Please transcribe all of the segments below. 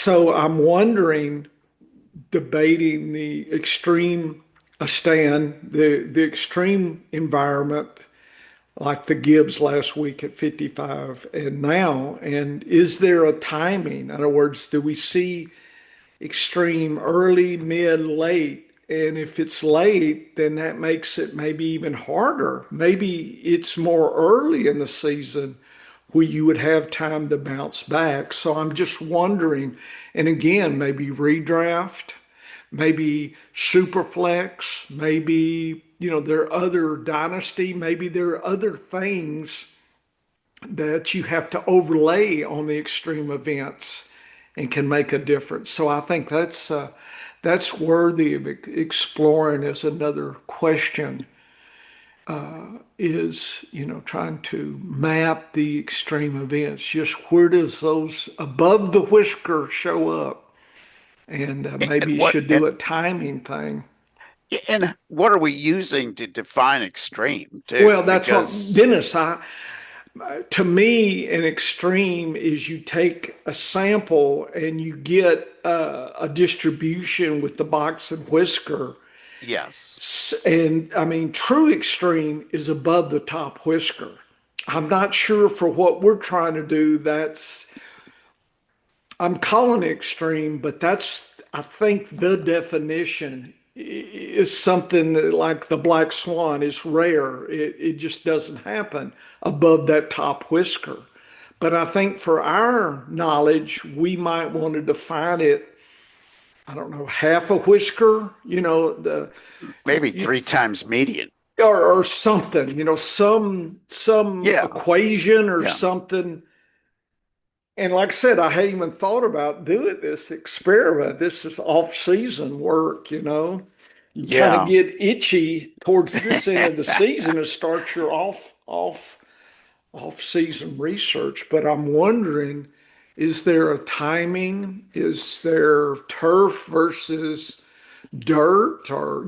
So I'm wondering, debating the extreme stand, the extreme environment, like the Gibbs last week at 55 and now, and is there a timing? In other words, do we see extreme early, mid, late? And if it's late, then that makes it maybe even harder. Maybe it's more early in the season where you would have time to bounce back. So I'm just wondering, and again, maybe redraft, maybe superflex, maybe, there are other dynasty, maybe there are other things that you have to overlay on the extreme events and can make a difference. So I think that's worthy of exploring as another question is, trying to map the extreme events. Just where does those above the whisker show up? And maybe And you what should do a timing thing. and what are we using to define extreme Well, too? that's what, Because Dennis, to me, an extreme is you take a sample and you get a distribution with the box and whisker. yes, And I mean, true extreme is above the top whisker. I'm not sure for what we're trying to do, I'm calling it extreme, but I think the definition is something that, like the black swan, is rare. It just doesn't happen above that top whisker. But I think for our knowledge, we might want to define it, I don't know, half a whisker, maybe three times median. or something, some Yeah, equation or yeah, something. And like I said, I hadn't even thought about doing this experiment. This is off-season work, You kind of yeah. get itchy towards this end of the season and start your off-season research. But I'm wondering, is there a timing? Is there turf versus dirt, or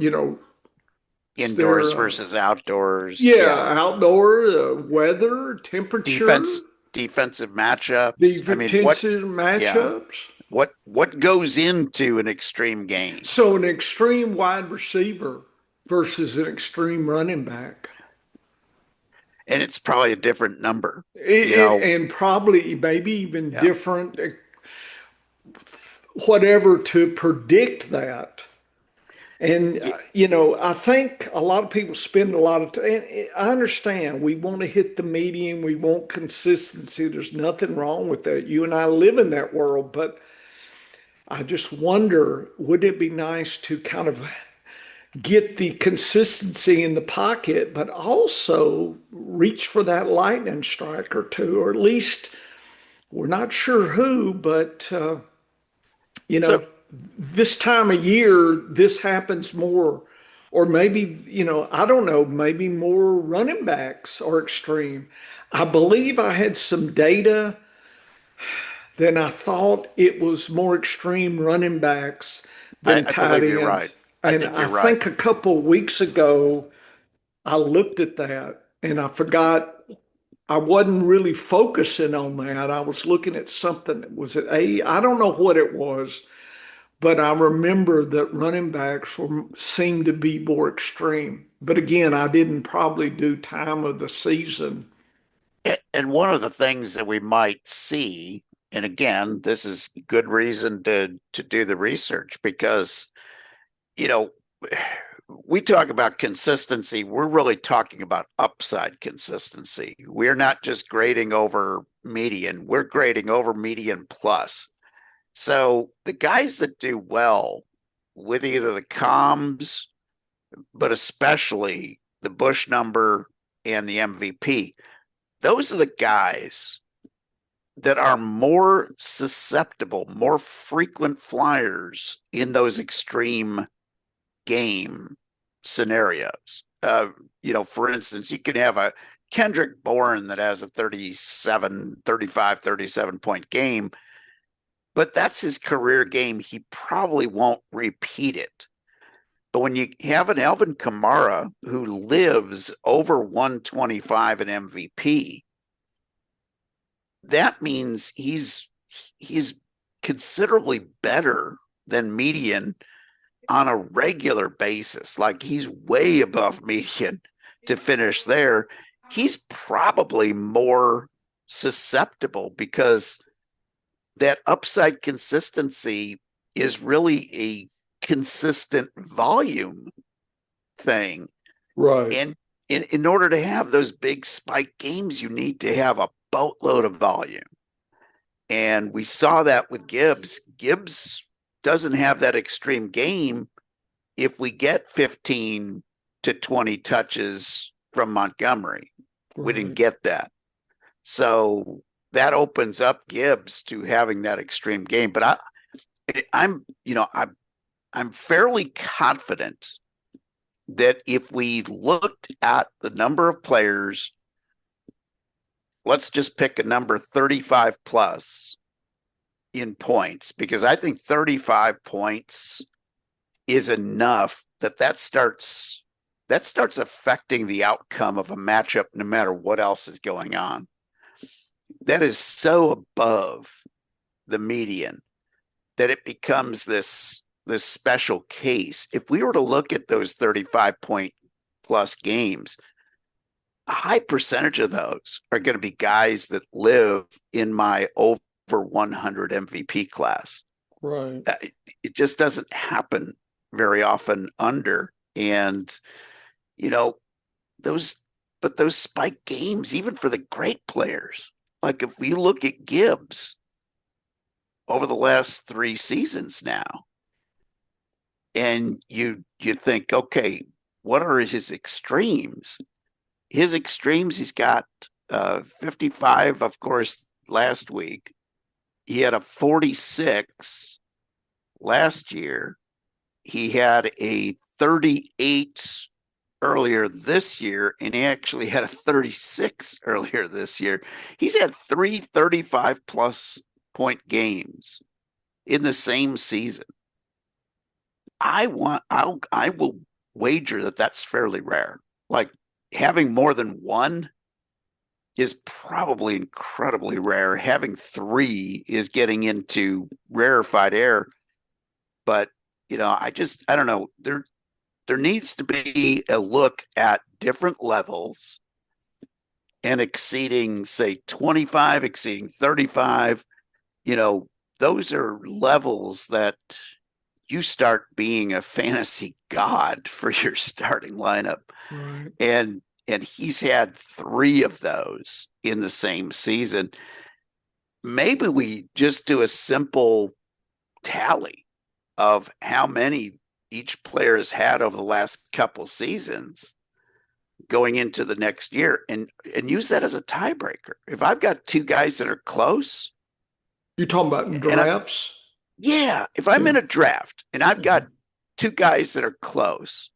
is Indoors there versus outdoors. yeah, Yeah, outdoor weather, temperature, defensive matchups. I mean, defensive yeah, matchups? what goes into an extreme game? So an extreme wide receiver versus an extreme running back. And it's probably a different number. You It, know, and probably maybe even yeah. different, whatever to predict that. And, Y- I think a lot of people spend a lot of time. And I understand we want to hit the median, we want consistency. There's nothing wrong with that. You and I live in that world, but I just wonder, would it be nice to kind of get the consistency in the pocket, but also reach for that lightning strike or two, or at least we're not sure who, but you So know, this time of year, this happens more. Or maybe, I don't know, maybe more running backs are extreme. I believe I had some data, then I thought it was more extreme running backs than I tight believe you're right. ends. I And think I you're right. think a couple of weeks ago, I looked at that and I forgot I wasn't really focusing on that. I was looking at something. Was it I don't know what it was, but I remember that running backs seemed to be more extreme. But again, I didn't probably do time of the season. And one of the things that we might see, and again, this is good reason to do the research because, you know, we talk about consistency, we're really talking about upside consistency. We're not just grading over median, we're grading over median plus. So the guys that do well with either the comms, but especially the Bush number and the MVP, those are the guys that are more susceptible, more frequent flyers in those extreme game scenarios. For instance, you can have a Kendrick Bourne that has a 37, 35, 37 point game, but that's his career game. He probably won't repeat it. But when you have an Alvin Kamara who lives over 125 in MVP, that means he's considerably better than median on a regular basis. Like he's way above median to finish there. He's probably more susceptible because that upside consistency is really a consistent volume thing. Right. And in order to have those big spike games, you need to have a boatload of volume. And we saw that with Gibbs. Gibbs doesn't have that extreme game if we get 15 to 20 touches from Montgomery. We didn't Right. get that. So that opens up Gibbs to having that extreme game. But I'm fairly confident that if we looked at the number of players, let's just pick a number 35 plus in points, because I think 35 points is enough that starts affecting the outcome of a matchup no matter what else is going on. That is so above the median that it becomes this special case. If we were to look at those 35 point plus games, a high percentage of those are going to be guys that live in my over 100 MVP class. Right. It just doesn't happen very often under. And, you know, those spike games, even for the great players, like if we look at Gibbs over the last 3 seasons now, and you think, okay, what are his extremes? His extremes, he's got 55, of course, last week. He had a 46 last year. He had a 38 earlier this year, and he actually had a 36 earlier this year. He's had 3 35 plus point games in the same season. I will wager that that's fairly rare. Like having more than one is probably incredibly rare. Having 3 is getting into rarefied air. But I don't know. There needs to be a look at different levels and exceeding, say, 25, exceeding 35. Those are levels that you start being a fantasy god for your starting lineup. Right. And he's had 3 of those in the same season. Maybe we just do a simple tally of how many each player has had over the last couple seasons going into the next year, and use that as a tiebreaker. If I've got 2 guys that are close, You talking about in and drafts? if I'm in Yeah. a draft and I've got 2 guys that are close,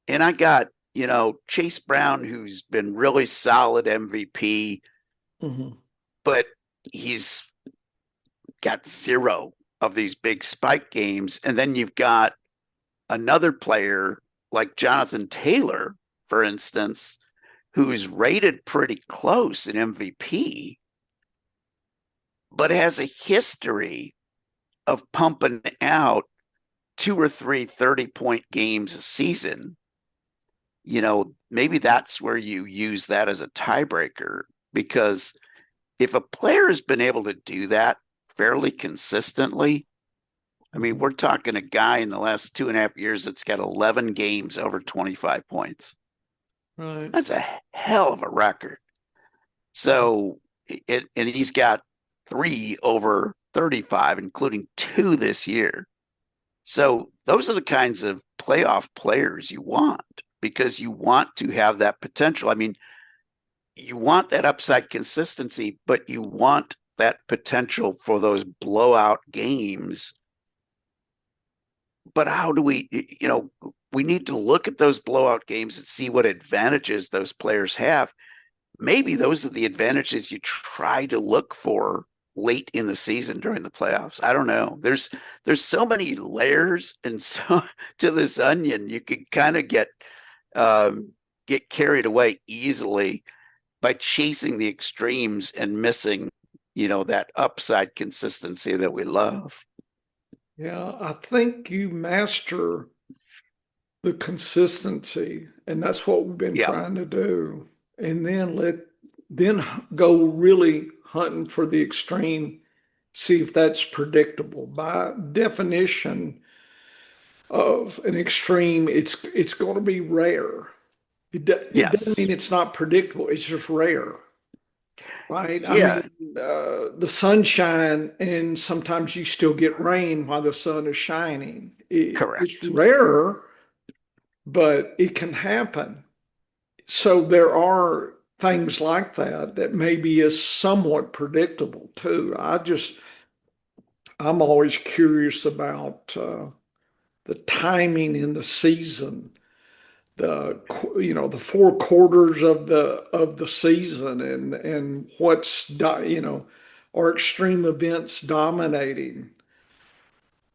and I got Chase Brown, who's been really solid MVP, Mm-hmm. but he's got 0 of these big spike games, and then you've got another player like Jonathan Taylor, for instance, who's rated pretty close in MVP, but has a history of pumping out 2 or 3 30-point games a season. Maybe that's where you use that as a tiebreaker, because if a player has been able to do that fairly consistently, I mean, we're talking a guy in the last 2.5 years that's got 11 games over 25 points. Right. That's a hell of a record. So, and he's got 3 over 35, including 2 this year. So those are the kinds of playoff players you want, because you want to have that potential. I mean, you want that upside consistency, but you want that potential for those blowout games. But how do we need to look at those blowout games and see what advantages those players have. Maybe those are the advantages you try to look for late in the season during the playoffs. I don't know. There's so many layers and so to this onion, you could kind of get carried away easily by chasing the extremes and missing that upside consistency that we love. Yeah, I think you master the consistency, and that's what we've been Yeah. trying to do. And then go really hunting for the extreme, see if that's predictable. By definition of an extreme, it's going to be rare. It doesn't Yes. mean it's not predictable. It's just rare, right? I mean, Yeah. the sunshine, and sometimes you still get rain while the sun is shining. It's Correct. rare, but it can happen. So there are things like that that maybe is somewhat predictable too. I'm always curious about the timing in the season, the 4 quarters of the season, and are extreme events dominating.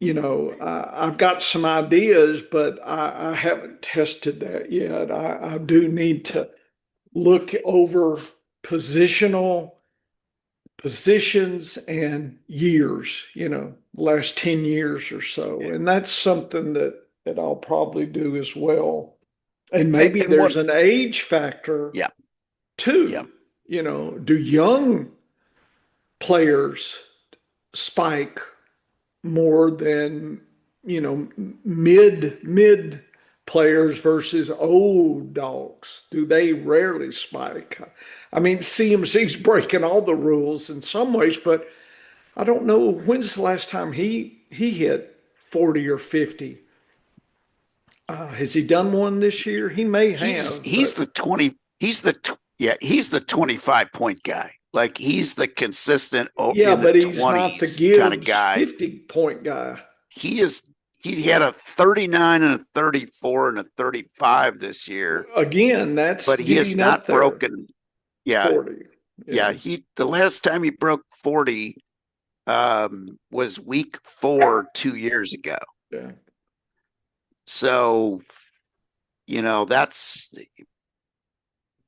I've got some ideas, but I haven't tested that yet. I do need to look over positional positions and years, last 10 years or so. Yeah. And that's something that I'll probably do as well. And maybe And there's one, an age factor yeah, yeah. too. Do young players spike more than, mid players versus old dogs? Do they rarely spike? I mean, CMC's breaking all the rules in some ways, but I don't know when's the last time he hit 40 or 50. Has he done one this year? He may He's have, he's but the 20 he's the 25 point guy. Like he's the consistent yeah, in the but he's not the 20s kind of Gibbs guy. 50-point guy. He is he had a 39 and a 34 and a 35 this year, Again, that's but he has getting up not there, broken. Yeah, 40. yeah. Yeah, He the last time he broke 40 was week 4 2 years ago. yeah. So, that's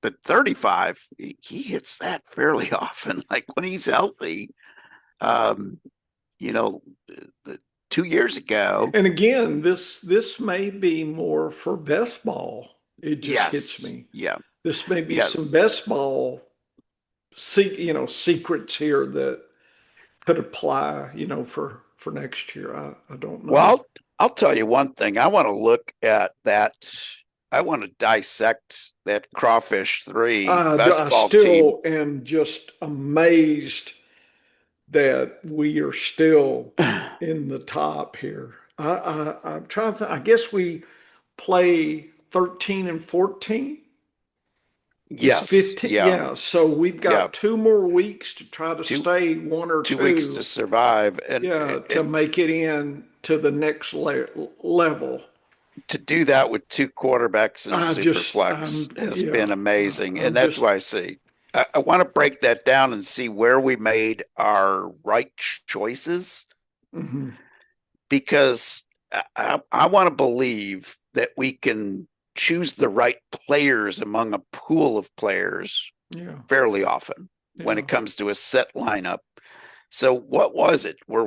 but 35, he hits that fairly often. Like when he's healthy, um, you know, the 2 years ago. And again, this may be more for best ball. It just hits Yes. me. Yeah. This may be Yeah. some best ball, secrets here that could apply, for next year. I don't Well, know. I'll tell you one thing. I want to look at that. I want to dissect that crawfish three I best ball team. still am just amazed that we are still in the top here. I'm trying to think. I guess we play 13 and 14. Is Yes. 15? Yeah. Yeah. So we've Yeah. got 2 more weeks to try to Two stay one or 2 weeks to two. survive, Yeah, to and make it in to the next level. to do that with two quarterbacks and a super flex has been Yeah, amazing. And I'm that's just, why I want to break that down and see where we made our right choices, mhm, because I want to believe that we can choose the right players among a pool of players yeah, fairly often when yeah. it comes to a set lineup. So what was it? Where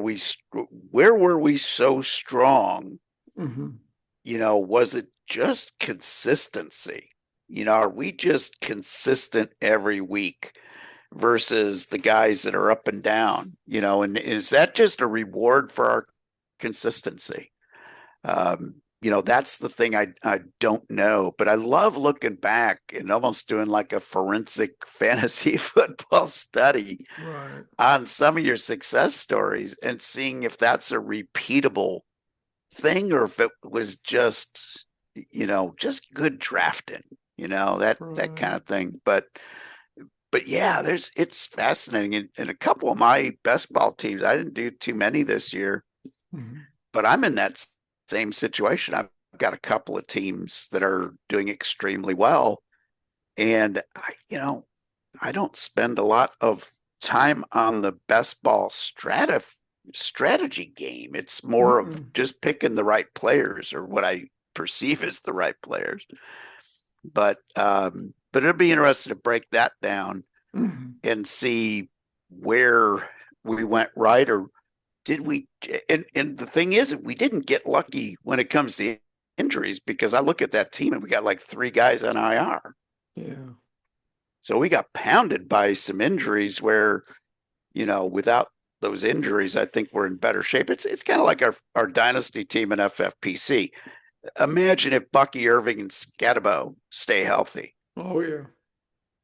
were we so strong? Hmm. Was it just consistency? Are we just consistent every week versus the guys that are up and down? And is that just a reward for our consistency? That's the thing I don't know, but I love looking back and almost doing like a forensic fantasy football study Right. on some of your success stories and seeing if that's a repeatable thing or if it was just good drafting, that kind Right. of thing. But yeah, it's fascinating. And a couple of my best ball teams, I didn't do too many this year, Mhm. but I'm in that same situation. I've got a couple of teams that are doing extremely well. And I don't spend a lot of time on the best ball strategy game. It's more of Mm-mm. just picking the right players or what I perceive as the right players. But it'll be interesting to break that down Mhm. and see where we went right, or did we? And the thing is, we didn't get lucky when it comes to injuries, because I look at that team and we got like 3 guys on IR. Yeah. So we got pounded by some injuries where, without those injuries, I think we're in better shape. It's kind of like our dynasty team in FFPC. Imagine if Bucky Irving and Scatabo stay healthy. Oh, yeah.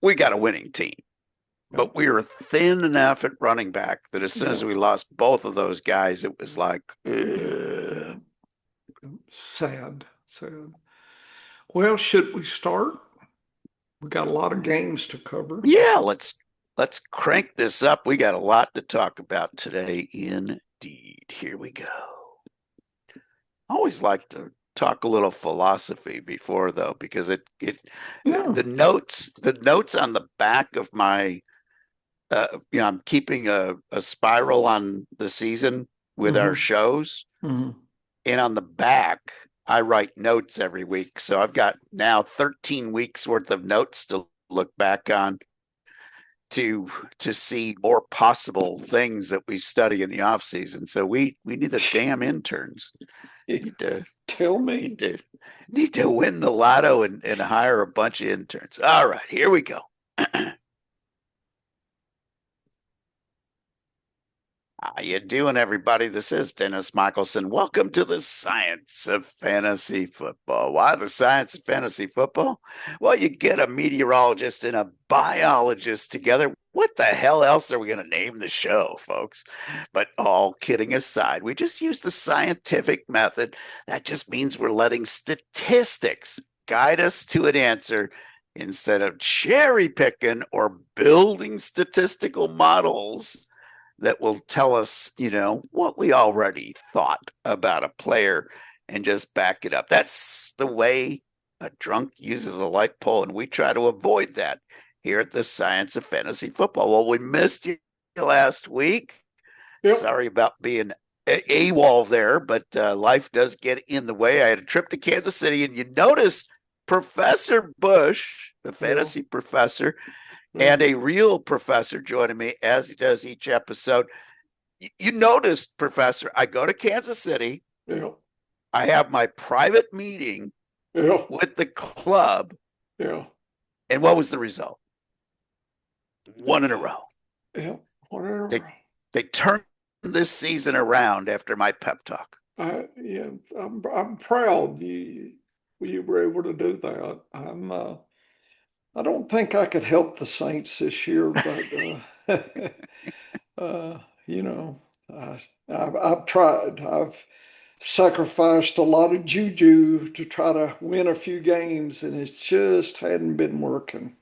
We got a winning team. Yeah. But we were thin enough at running back that as soon Yeah. as we lost both of those guys, it was like, Yeah. Sad, sad. Well, should we start? We got a lot of games to cover. yeah, let's crank this up. We got a lot to talk about today, indeed. Here we go. I always like to talk a little philosophy before, though, because Yeah. the notes on the back of my I'm keeping a spiral on the season with our shows, Mm-hmm. and on the back I write notes every week. So I've got now 13 weeks worth of notes to look back on to see more possible things that we study in the off season. So we need the damn interns. Need to Tell me. need to win the lotto and hire a bunch of interns. All right, here we go. How you doing, everybody? This is Dennis Michelson. Welcome to the Science of Fantasy Football. Why the Science of Fantasy Football? Well, you get a meteorologist and a biologist together. What the hell else are we going to name the show, folks? But all kidding aside, we just use the scientific method. That just means we're letting statistics guide us to an answer instead of cherry picking or building statistical models that will tell us, what we already thought about a player and just back it up. That's the way a drunk uses a light pole, and we try to avoid that here at the Science of Fantasy Football. Well, we missed you last week. Yep. Sorry about being AWOL there, but life does get in the way. I had a trip to Kansas City, and you notice Professor Bush, the fantasy professor, and a real professor joining me as he does each episode. You noticed, Professor, I go to Kansas City. Yeah. I have my private meeting with the club. Yeah. And what was the result? One in a row. Yeah. One in a row. They turned this season around after my pep talk. Yeah, I'm proud you were able to do that. I don't think I could help the Saints this year, but I've tried. I've sacrificed a lot of juju to try to win a few games, and it just hadn't been working.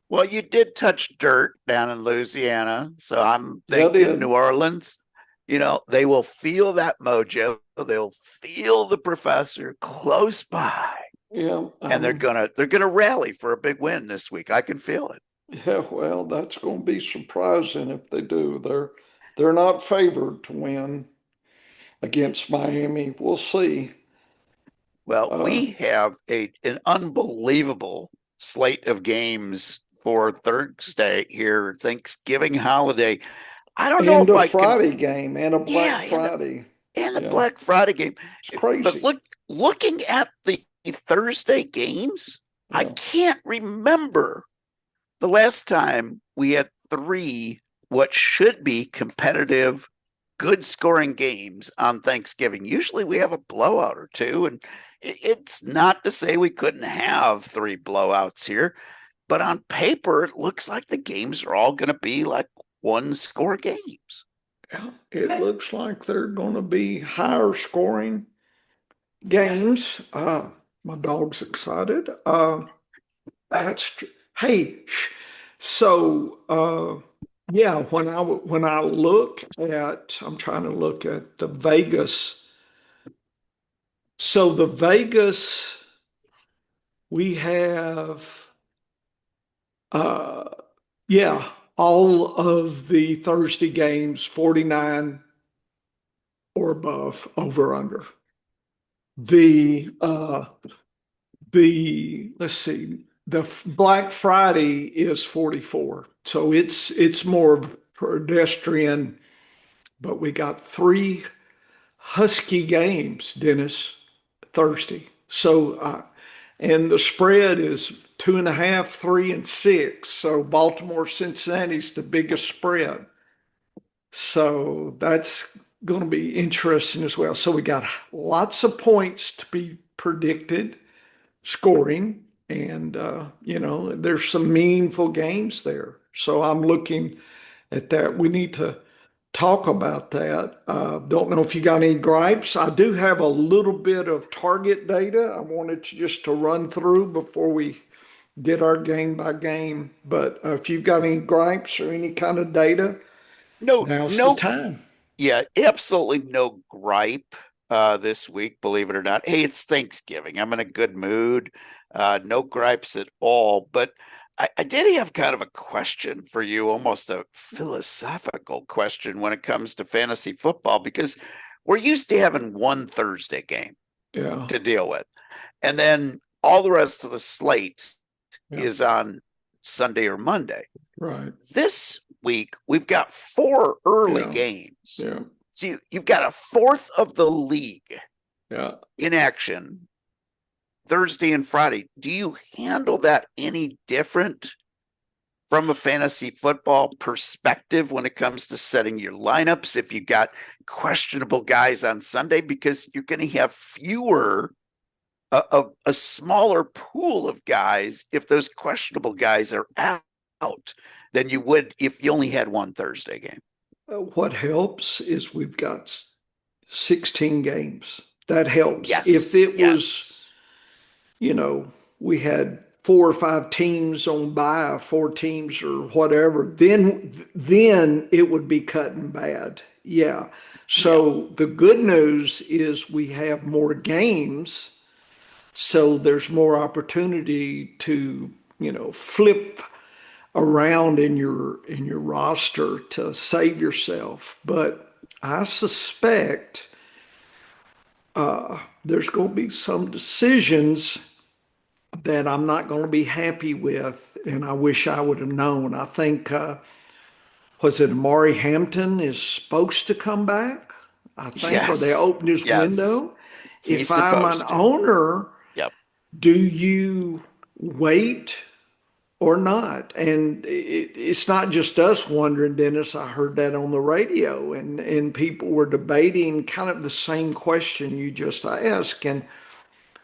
Well, you did touch dirt down in Louisiana, so I'm Yeah, I thinking did. New Orleans. They will feel that mojo. They'll feel the professor close by. Yeah, And they're gonna rally for a big win this week. I can feel it. yeah. Well, that's going to be surprising if they do. They're not favored to win against Miami. We'll see. Well, we have an unbelievable slate of games for Thursday here, Thanksgiving holiday. I don't know And if a I can. Friday game and a Black Friday. And the Black Friday game. It's crazy. But looking at the Thursday games, I can't remember the last time we had 3 what should be competitive, good scoring games on Thanksgiving. Usually we have a blowout or 2, and it's not to say we couldn't have 3 blowouts here, but on paper it looks like the games are all going to be like 1-score games. Yeah, it looks like they're going to be higher scoring games. My dog's excited. That's true. Hey, so yeah, when I look at, I'm trying to look at the Vegas. So the Vegas, we have, uh, yeah, all of the Thursday games, 49 or above, over under. Let's see, the Black Friday is 44. So it's more pedestrian, but we got three Husky games, Dennis, Thursday. So, and the spread is 2.5, 3, and 6. So Baltimore, Cincinnati's the biggest spread. So that's going to be interesting as well. So we got lots of points to be predicted, scoring, and there's some meaningful games there. So I'm looking at that. We need to talk about that. Don't know if you got any gripes. I do have a little bit of target data I wanted to just to run through before we did our game by game. But if you've got any gripes or any kind of data, No, now's the no, time. yeah, absolutely no gripe this week, believe it or not. Hey, it's Thanksgiving. I'm in a good mood. No gripes at all. But I did have kind of a question for you, almost a philosophical question when it comes to fantasy football, because we're used to having one Thursday game Yeah, to deal with. And then all the rest of the slate yeah, is on Sunday or Monday. right. This week, we've got four early Yeah, games. yeah, So you've got a fourth of the league yeah. in action Thursday and Friday. Do you handle that any different from a fantasy football perspective when it comes to setting your lineups? If you got questionable guys on Sunday, because you're going to have fewer, a smaller pool of guys if those questionable guys are out than you would if you only had one Thursday game. What helps is we've got 16 games. That helps. If Yes, it was, yes. we had 4 or 5 teams on bye, 4 teams or whatever, then it would be cutting bad. Yeah. Yeah. So the good news is we have more games, so there's more opportunity to, flip around in your roster to save yourself. But I suspect there's going to be some decisions that I'm not going to be happy with, and I wish I would have known. I think was it Amari Hampton is supposed to come back? I think, or they Yes. opened his Yes. window. He's If I'm an supposed to. owner, Yep. do you wait or not? And it's not just us wondering, Dennis. I heard that on the radio, and people were debating kind of the same question you just asked. And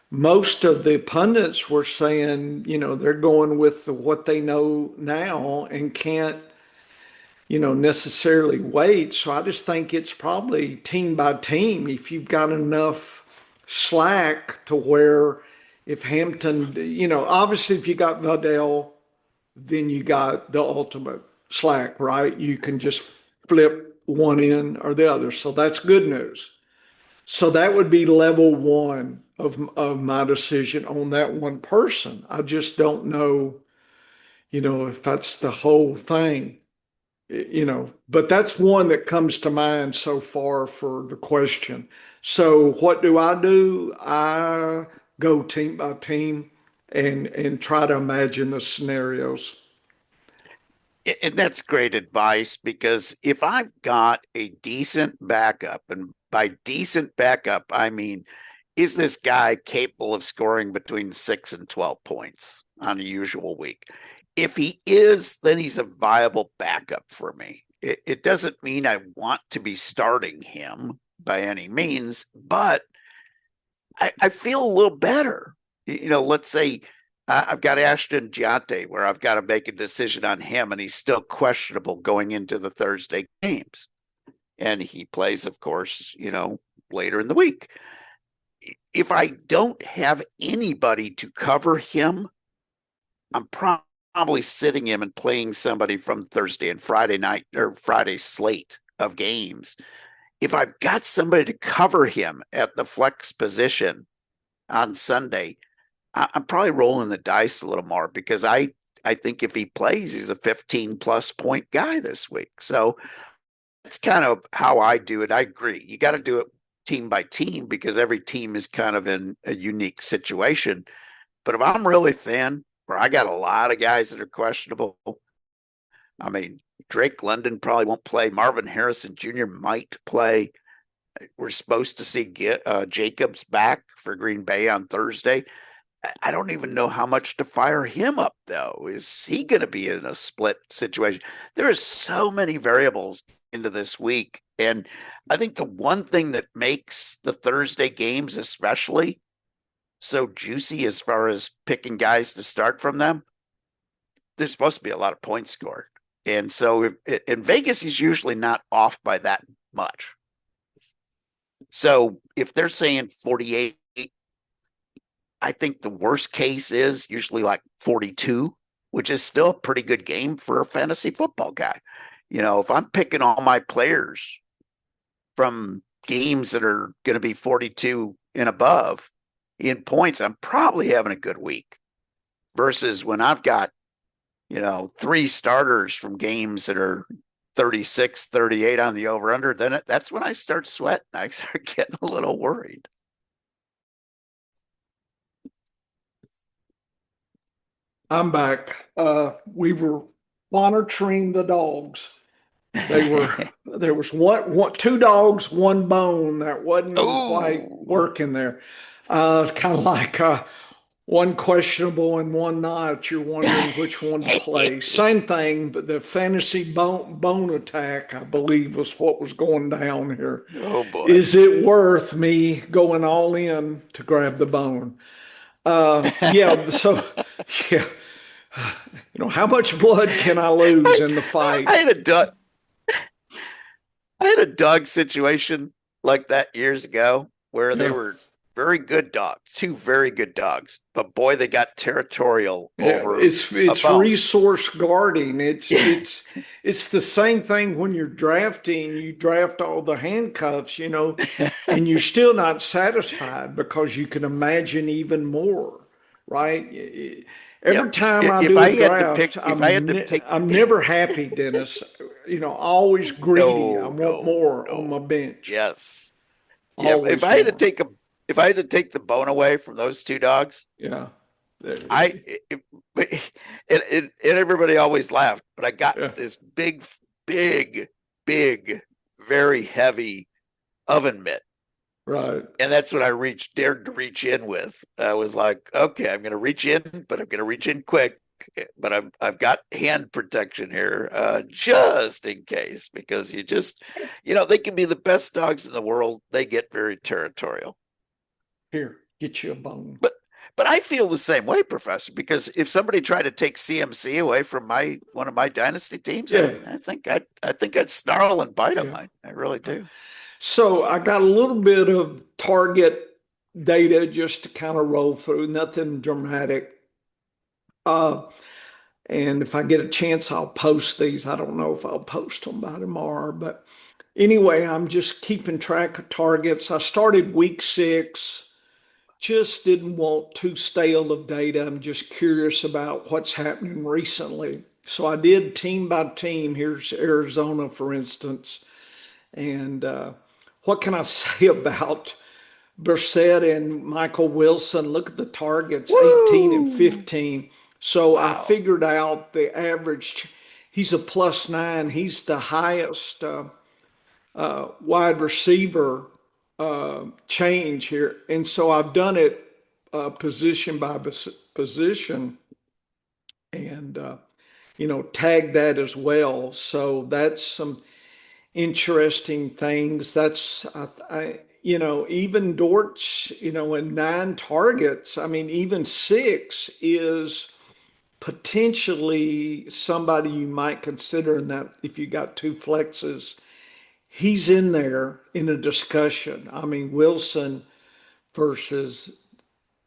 most of the pundits were saying, they're going with what they know now and can't, necessarily wait. So I just think it's probably team by team. If you've got enough slack to where if Hampton, obviously if you got Vidal, then you got the ultimate slack, right? You can just flip one in or the other. So that's good news. So that would be level one of my decision on that one person. I just don't know, if that's the whole thing, but that's one that comes to mind so far for the question. So what do? I go team by team and try to imagine the scenarios. And that's great advice, because if I've got a decent backup, and by decent backup, I mean, is this guy capable of scoring between 6 and 12 points on a usual week? If he is, then he's a viable backup for me. It doesn't mean I want to be starting him by any means, but I feel a little better. Let's say I've got Ashton Giante where I've got to make a decision on him, and he's still questionable going into the Thursday games. And he plays, of course, later in the week. If I don't have anybody to cover him, I'm probably sitting him and playing somebody from Thursday and Friday night or Friday slate of games. If I've got somebody to cover him at the flex position on Sunday, I'm probably rolling the dice a little more, because I think if he plays, he's a 15 plus point guy this week. So that's kind of how I do it. I agree. You got to do it team by team, because every team is kind of in a unique situation. But if I'm really thin, where I got a lot of guys that are questionable, I mean, Drake London probably won't play. Marvin Harrison Jr. might play. We're supposed to see Jacobs back for Green Bay on Thursday. I don't even know how much to fire him up, though. Is he going to be in a split situation? There are so many variables into this week. And I think the one thing that makes the Thursday games especially so juicy as far as picking guys to start from them, there's supposed to be a lot of points scored. And so in Vegas, he's usually not off by that much. So if they're saying 48, I think the worst case is usually like 42, which is still a pretty good game for a fantasy football guy. If I'm picking all my players from games that are going to be 42 and above in points, I'm probably having a good week versus when I've got, 3 starters from games that are 36, 38 on the over under, then that's when I start sweating. I start getting a little worried. I'm back. We were monitoring the dogs. There was two dogs, one bone that wasn't quite Oh, working there. Kind of like one questionable and one not. You're wondering which one to play. Same thing, but the fantasy bone attack, I believe, was what was going down here. oh boy. Is it worth me going all in to grab the bone? Yeah. So, yeah. How much blood can I lose I, in the fight? I had a duck. I had a dog situation like that years ago where they Yeah. were very good dogs, 2 very good dogs, but boy, they got territorial Yeah, over it's a it's bone. resource guarding. It's Yeah, it's it's the same thing when you're drafting. You draft all the handcuffs, and you're still not satisfied because you can imagine even more, right? yep. Every time I If do a I had to pick, draft, if I had to take, I'm never happy, Dennis. Always greedy. I no, want no, more on no, my bench. yes, yeah. Always more. If I had to take the bone away from those 2 dogs, Yeah. I and everybody always laughed, but I got Yeah. this big, big, very heavy oven mitt. Right. And that's what I dared to reach in with. I was like, okay, I'm going to reach in, but I'm going to reach in quick. But I've got hand protection here, just in case, because they can be the best dogs in the world. They get very territorial. Here, get you a bone. But but I feel the same way, Professor, because if somebody tried to take CMC away from one of my dynasty teams, Yeah. I think I'd snarl and bite them. Yeah. I really do. So I got a little bit of target data just to kind of roll through, nothing dramatic. Uh, and if I get a chance, I'll post these. I don't know if I'll post them by tomorrow, but anyway, I'm just keeping track of targets. I started week 6. Just didn't want too stale of data. I'm just curious about what's happening recently. So I did team by team. Here's Arizona, for instance. And what can I say about Brissett and Michael Wilson? Look at the targets, 18 and Woo! 15. So I Wow. figured out the average. He's a +9. He's the highest wide receiver change here. And so I've done it position by position and, tag that as well. So that's some interesting things. That's, even Dortch, in 9 targets, I mean, even 6 is potentially somebody you might consider in that if you got 2 flexes he's in there in a discussion. I mean, Wilson versus,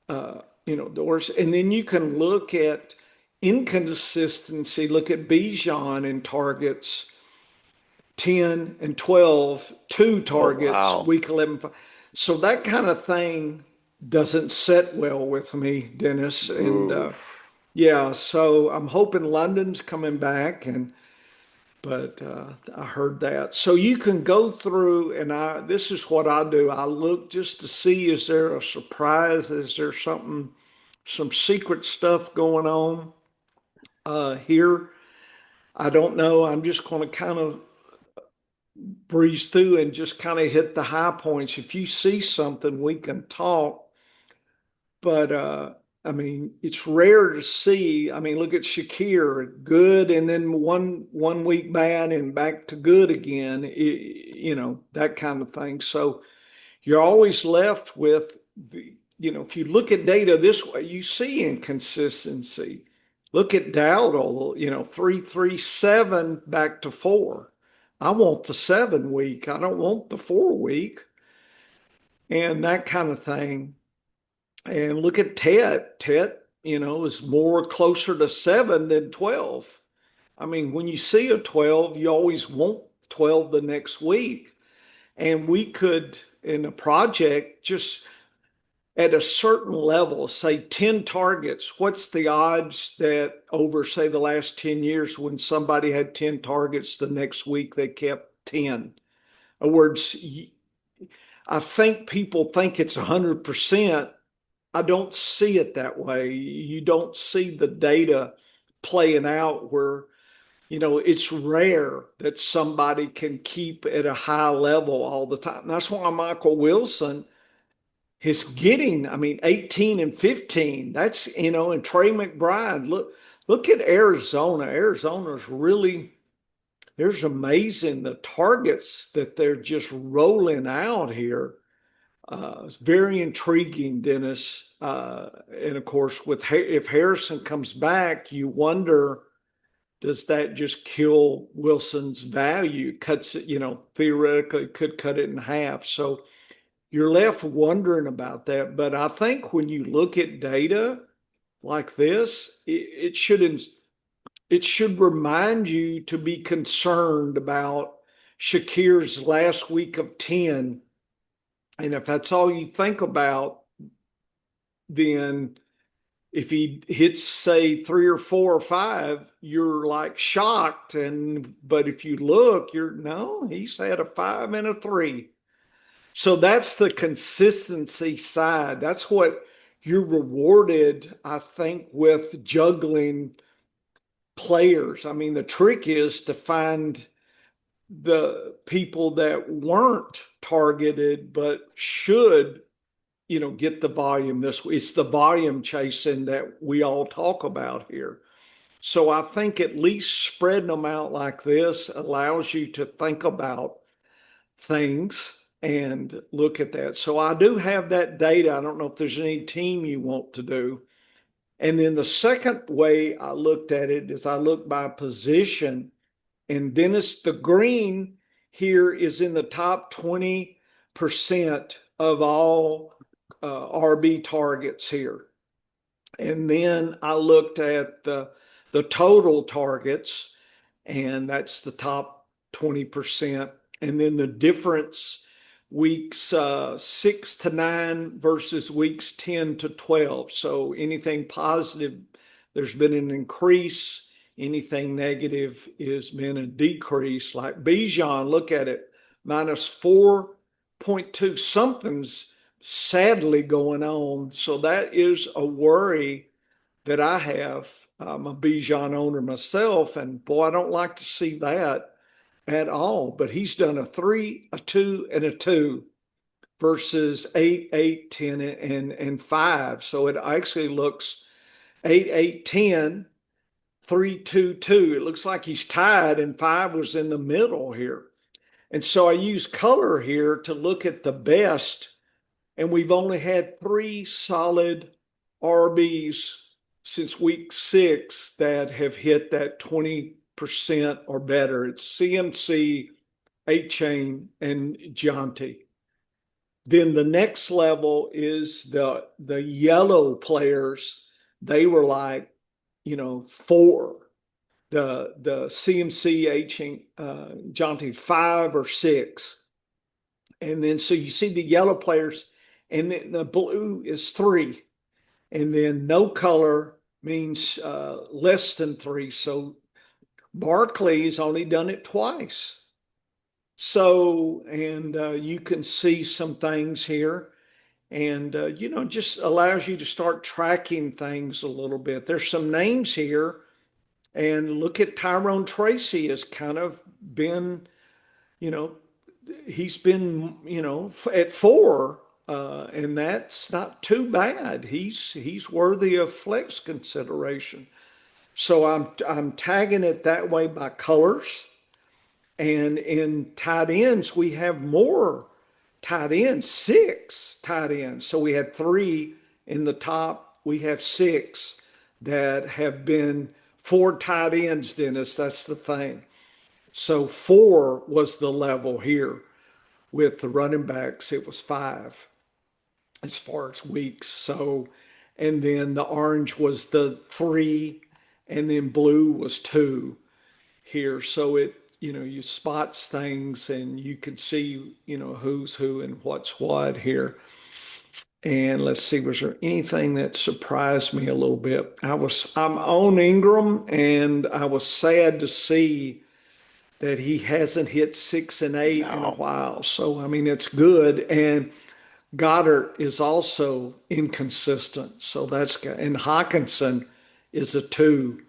Doris. And then you can look at inconsistency, look at Bijan in targets 10 and 12, 2 Oh targets, wow. week 11. So that kind of thing doesn't set well with me, Dennis. And Ooh. yeah, so I'm hoping London's coming back but I heard that. So you can go through, and this is what I do. I look just to see is there a surprise? Is there some secret stuff going on here? I don't know. I'm just going to kind of breeze through and just kind of hit the high points. If you see something, we can talk. But I mean, it's rare to see. I mean, look at Shakir, good, and then one week bad and back to good again. That kind of thing. So you're always left with if you look at data this way, you see inconsistency. Look at Dowdle, 337 back to 4. I want the 7 week. I don't want the 4 week and that kind of thing. And look at Tet. Tet, is more closer to 7 than 12. I mean, when you see a 12, you always want 12 the next week. And we could, in a project, just at a certain level, say 10 targets, what's the odds that over, say, the last 10 years, when somebody had 10 targets, the next week they kept 10? In other words, I think people think it's 100%. I don't see it that way. You don't see the data playing out where, it's rare that somebody can keep at a high level all the time. That's why Michael Wilson is getting, I mean, 18 and 15. That's, and Trey McBride. Look at Arizona. Arizona's really, there's amazing the targets that they're just rolling out here. It's very intriguing, Dennis. And of course, if Harrison comes back, you wonder, does that just kill Wilson's value? Cuts it, theoretically could cut it in half. So you're left wondering about that. But I think when you look at data like this, it should remind you to be concerned about Shakir's last week of 10. And if that's all you think about, then if he hits, say, 3 or 4 or 5, you're like shocked. But if you look, no, he's had a 5 and a 3. So that's the consistency side. That's what you're rewarded, I think, with juggling players. I mean, the trick is to find the people that weren't targeted but should, get the volume this way. It's the volume chasing that we all talk about here. So I think at least spreading them out like this allows you to think about things and look at that. So I do have that data. I don't know if there's any team you want to do. And then the second way I looked at it is I looked by position. And Dennis, the green here is in the top 20% of all RB targets here. And then I looked at the total targets, and that's the top 20%. And then the difference weeks 6 to 9 versus weeks 10 to 12. So anything positive, there's been an increase. Anything negative has been a decrease. Like Bijan, look at it, minus 4.2. Something's sadly going on. So that is a worry that I have. I'm a Bijan owner myself, and boy, I don't like to see that at all. But he's done a 3, a 2, and a 2 versus 8, 8, 10, and 5. So it actually looks 8, 8, 10, 3, 2, 2. It looks like he's tied, and 5 was in the middle here. And so I use color here to look at the best, and we've only had 3 solid RBs since week 6 that have hit that 20% or better. It's CMC, 8 Chain, and Jonte. Then the next level is the yellow players. They were like, 4. The CMC, 8 Chain, Jonte, 5 or 6. And then so you see the yellow players, and then the blue is 3. And then no color means less than 3. So Barkley's only done it twice. So, and you can see some things here, and just allows you to start tracking things a little bit. There's some names here And look at Tyrone Tracy has kind of been, you know, he's been, at 4, and that's not too bad. He's worthy of flex consideration. So I'm tagging it that way by colors. And in tight ends, we have more tight ends, 6 tight ends. So we had 3 in the top. We have 6 that have been 4 tight ends, Dennis. That's the thing. So 4 was the level here. With the running backs, it was 5 as far as weeks. So, and then the orange was the 3, and then blue was 2 here. So you spots things and you can see, who's who and what's what here. And let's see, was there anything that surprised me a little bit? I'm on Ingram, and I was sad to see that he hasn't hit 6 and 8 in a No. while. So, I mean, it's good. And Goddard is also inconsistent. So that's good. And Hawkinson is a 2,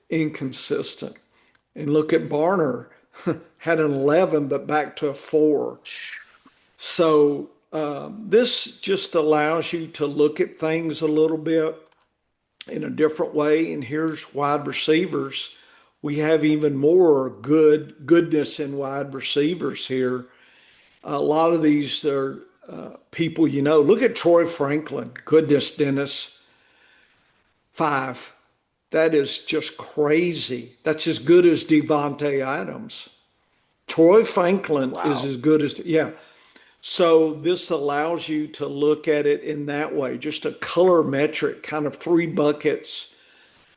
inconsistent. And look at Barner, had an 11, but back to a 4. So this just allows you to look at things a little bit in a different way. And here's wide receivers. We have even more goodness in wide receivers here. A lot of these are people, Look at Troy Franklin. Goodness, Dennis. 5. That is just crazy. That's as good as Devontae Adams. Troy Franklin is Wow. as good as, yeah. So this allows you to look at it in that way, just a color metric, kind of 3 buckets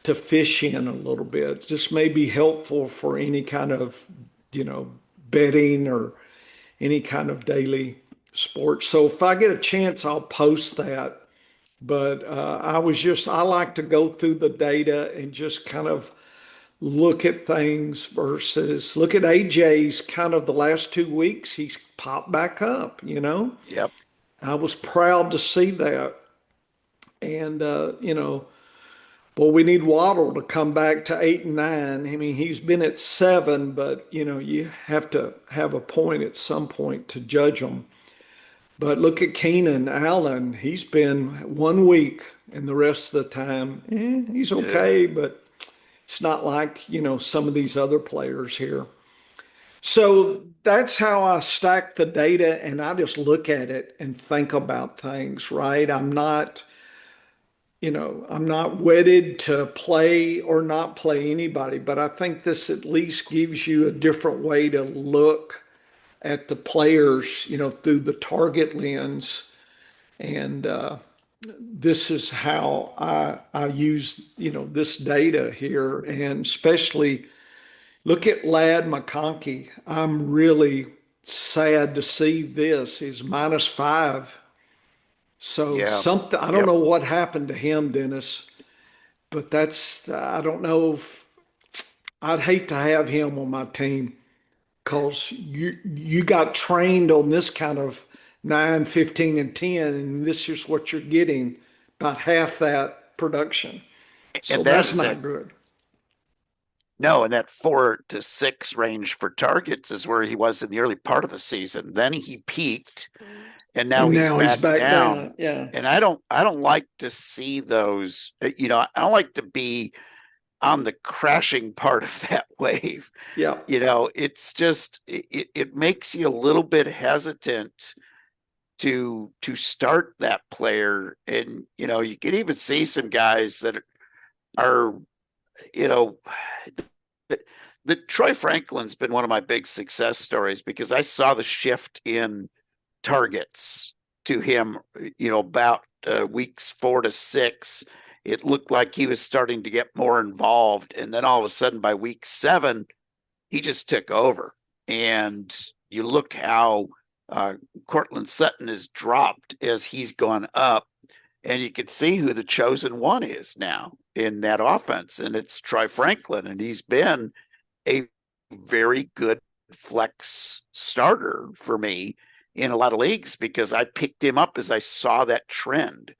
to fish in a little bit. This may be helpful for any kind of, you know, betting or any kind of daily sport. So if I get a chance, I'll post that. But I like to go through the data and just kind of look at things versus look at AJ's kind of the last 2 weeks. He's popped back up. Yep. I was proud to see that. And, well, we need Waddle to come back to 8 and 9. I mean, he's been at 7, but, you have to have a point at some point to judge him. But look at Keenan Allen. He's been 1 week, and the rest of the time, he's Yeah. okay, but it's not like, some of these other players here. So that's how I stack the data, and I just look at it and think about things, right? I'm not wedded to play or not play anybody, but I think this at least gives you a different way to look at the players, through the target lens. And this is how I use, this data here. And especially look at Lad McConkey. I'm really sad to see this. He's -5. So Yeah. something, I don't Yep. know what happened to him, Dennis, but I don't know if I'd hate to have him on my team because you got trained on this kind of 9, 15, and 10, and this is what you're getting, about half that production. So And that that's is that. not good. No, and that 4 to 6 range for targets is where he was in the early part of the season. Then he peaked, and now And he's now he's back back down. down. Yeah. And I don't like to see those. I don't like to be on the crashing part of that wave. Yeah. It's just it makes you a little bit hesitant to start that player. And you can even see some guys that are, you know, the Troy Franklin's been one of my big success stories because I saw the shift in targets to him, about weeks 4 to 6. It looked like he was starting to get more involved. And then all of a sudden by week 7, he just took over. And you look how Cortland Sutton has dropped as he's gone up. And you can see who the chosen one is now in that offense. And it's Troy Franklin. And he's been a very good flex starter for me in a lot of leagues because I picked him up as I saw that trend.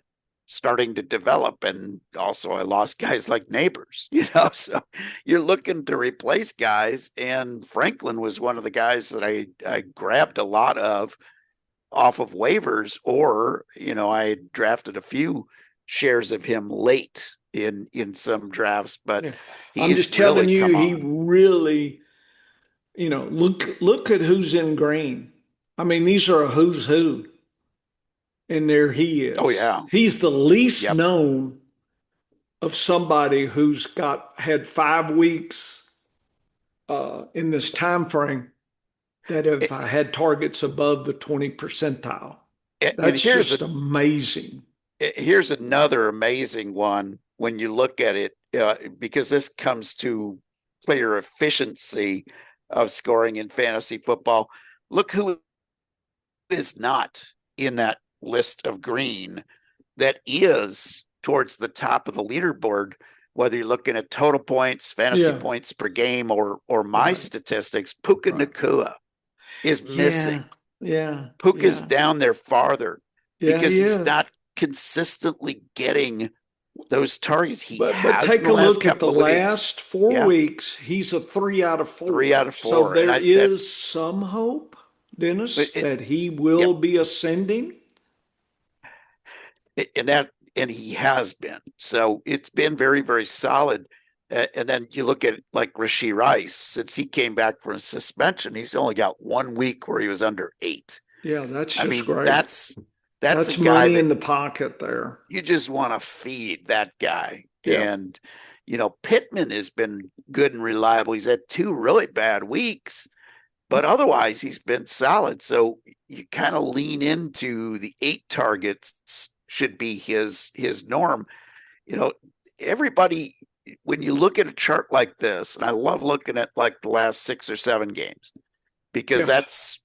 starting to develop. And also I lost guys like Neighbors, so you're looking to replace guys. And Franklin was one of the guys that I grabbed a lot of off of waivers, or, I drafted a few shares of him late in some drafts, but Yeah. I'm he's just telling really you, come he on. really, look at who's in green. I mean, these are a who's who, and there he Oh is. yeah. He's the least Yep. known of somebody who's had 5 weeks in this time frame that have A- had targets above the 20 percentile. And That's just amazing. here's another amazing one when you look at it, because this comes to player efficiency of scoring in fantasy football. Look who is not in that list of green that is towards the top of the leaderboard, whether you're looking at total points, fantasy Yeah, points per game, or my right, statistics. Puka right. Nakua is Yeah, missing. yeah, Puka's yeah. down there farther Yeah, because he he's is. not consistently getting those targets. He But has in take the a last look at the couple of weeks. last four Yeah, weeks. He's a 3 out of 4. 3 out of 4. So And there is some hope, Dennis, that he will yep. be ascending. And and he has been. So it's been very, very solid. And then you look at like Rashee Rice, since he came back from suspension, he's only got 1 week where he was under 8. Yeah, that's I just mean, great. that's a That's guy money that in the pocket there. you just want to feed that guy. Yeah. And Pittman has been good and reliable. He's had 2 really bad weeks, but otherwise he's been solid. So you kind of lean into the 8 targets should be his norm. You know, Everybody, when you look at a chart like this, and I love looking at like the last 6 or 7 games, because Yeah. that's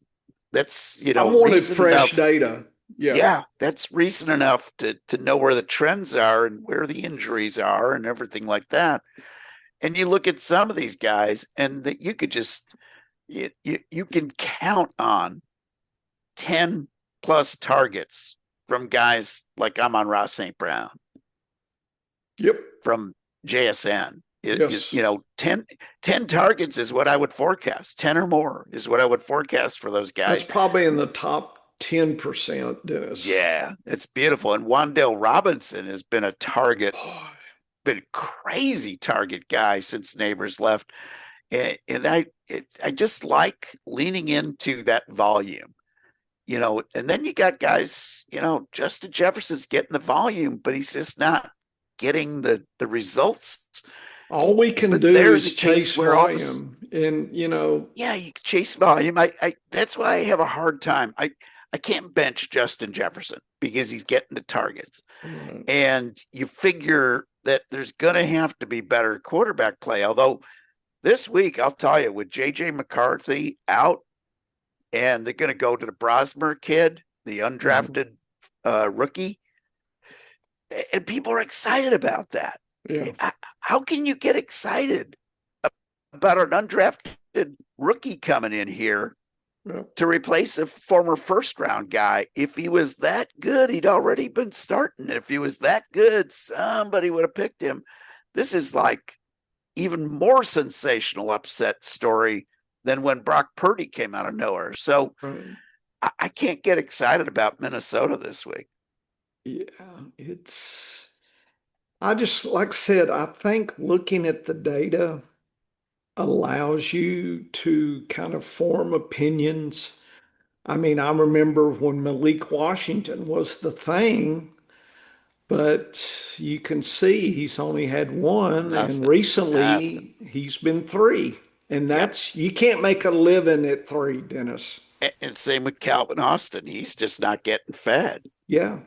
I wanted recent fresh enough. data. Yeah. Yeah, that's recent enough to know where the trends are and where the injuries are and everything like that. And you look at some of these guys, and that you could just you can count on 10 plus targets from guys like Amon-Ra St. Brown, Yep. from JSN. Yes. 10 targets is what I would forecast. 10 or more is what I would forecast for those That's guys. probably in the top 10%, Dennis. Yeah, it's beautiful. And Wandale Robinson has been a target, Boy. been a crazy target guy since Neighbors left. And I just like leaning into that volume. And then you got guys, Justin Jefferson's getting the volume, but he's just not getting the results. All we can But do there's a is case chase where volume. And, yeah, you chase volume. I that's why I have a hard time. I can't bench Justin Jefferson because he's getting the targets. right. And you figure that there's gonna have to be better quarterback play. Although this week, I'll tell you, with JJ McCarthy out, and they're gonna go to the Brosmer kid, the Mhm. undrafted rookie, and people are excited about that. Yeah. How can you get excited about an undrafted rookie coming in here Yeah. to replace a former first round guy? If he was that good, he'd already been starting. If he was that good, somebody would have picked him. This is like even more sensational upset story than when Brock Purdy came out of nowhere. So Right. I can't get excited about Minnesota this week. Yeah. I just, like I said, I think looking at the data allows you to kind of form opinions. I mean, I remember when Malik Washington was the thing, but you can see he's only had one, and Nothing. Nothing. recently he's been three. And Yep. you can't make a living at three, Dennis. And same with Calvin Austin. He's just not getting fed. Yeah,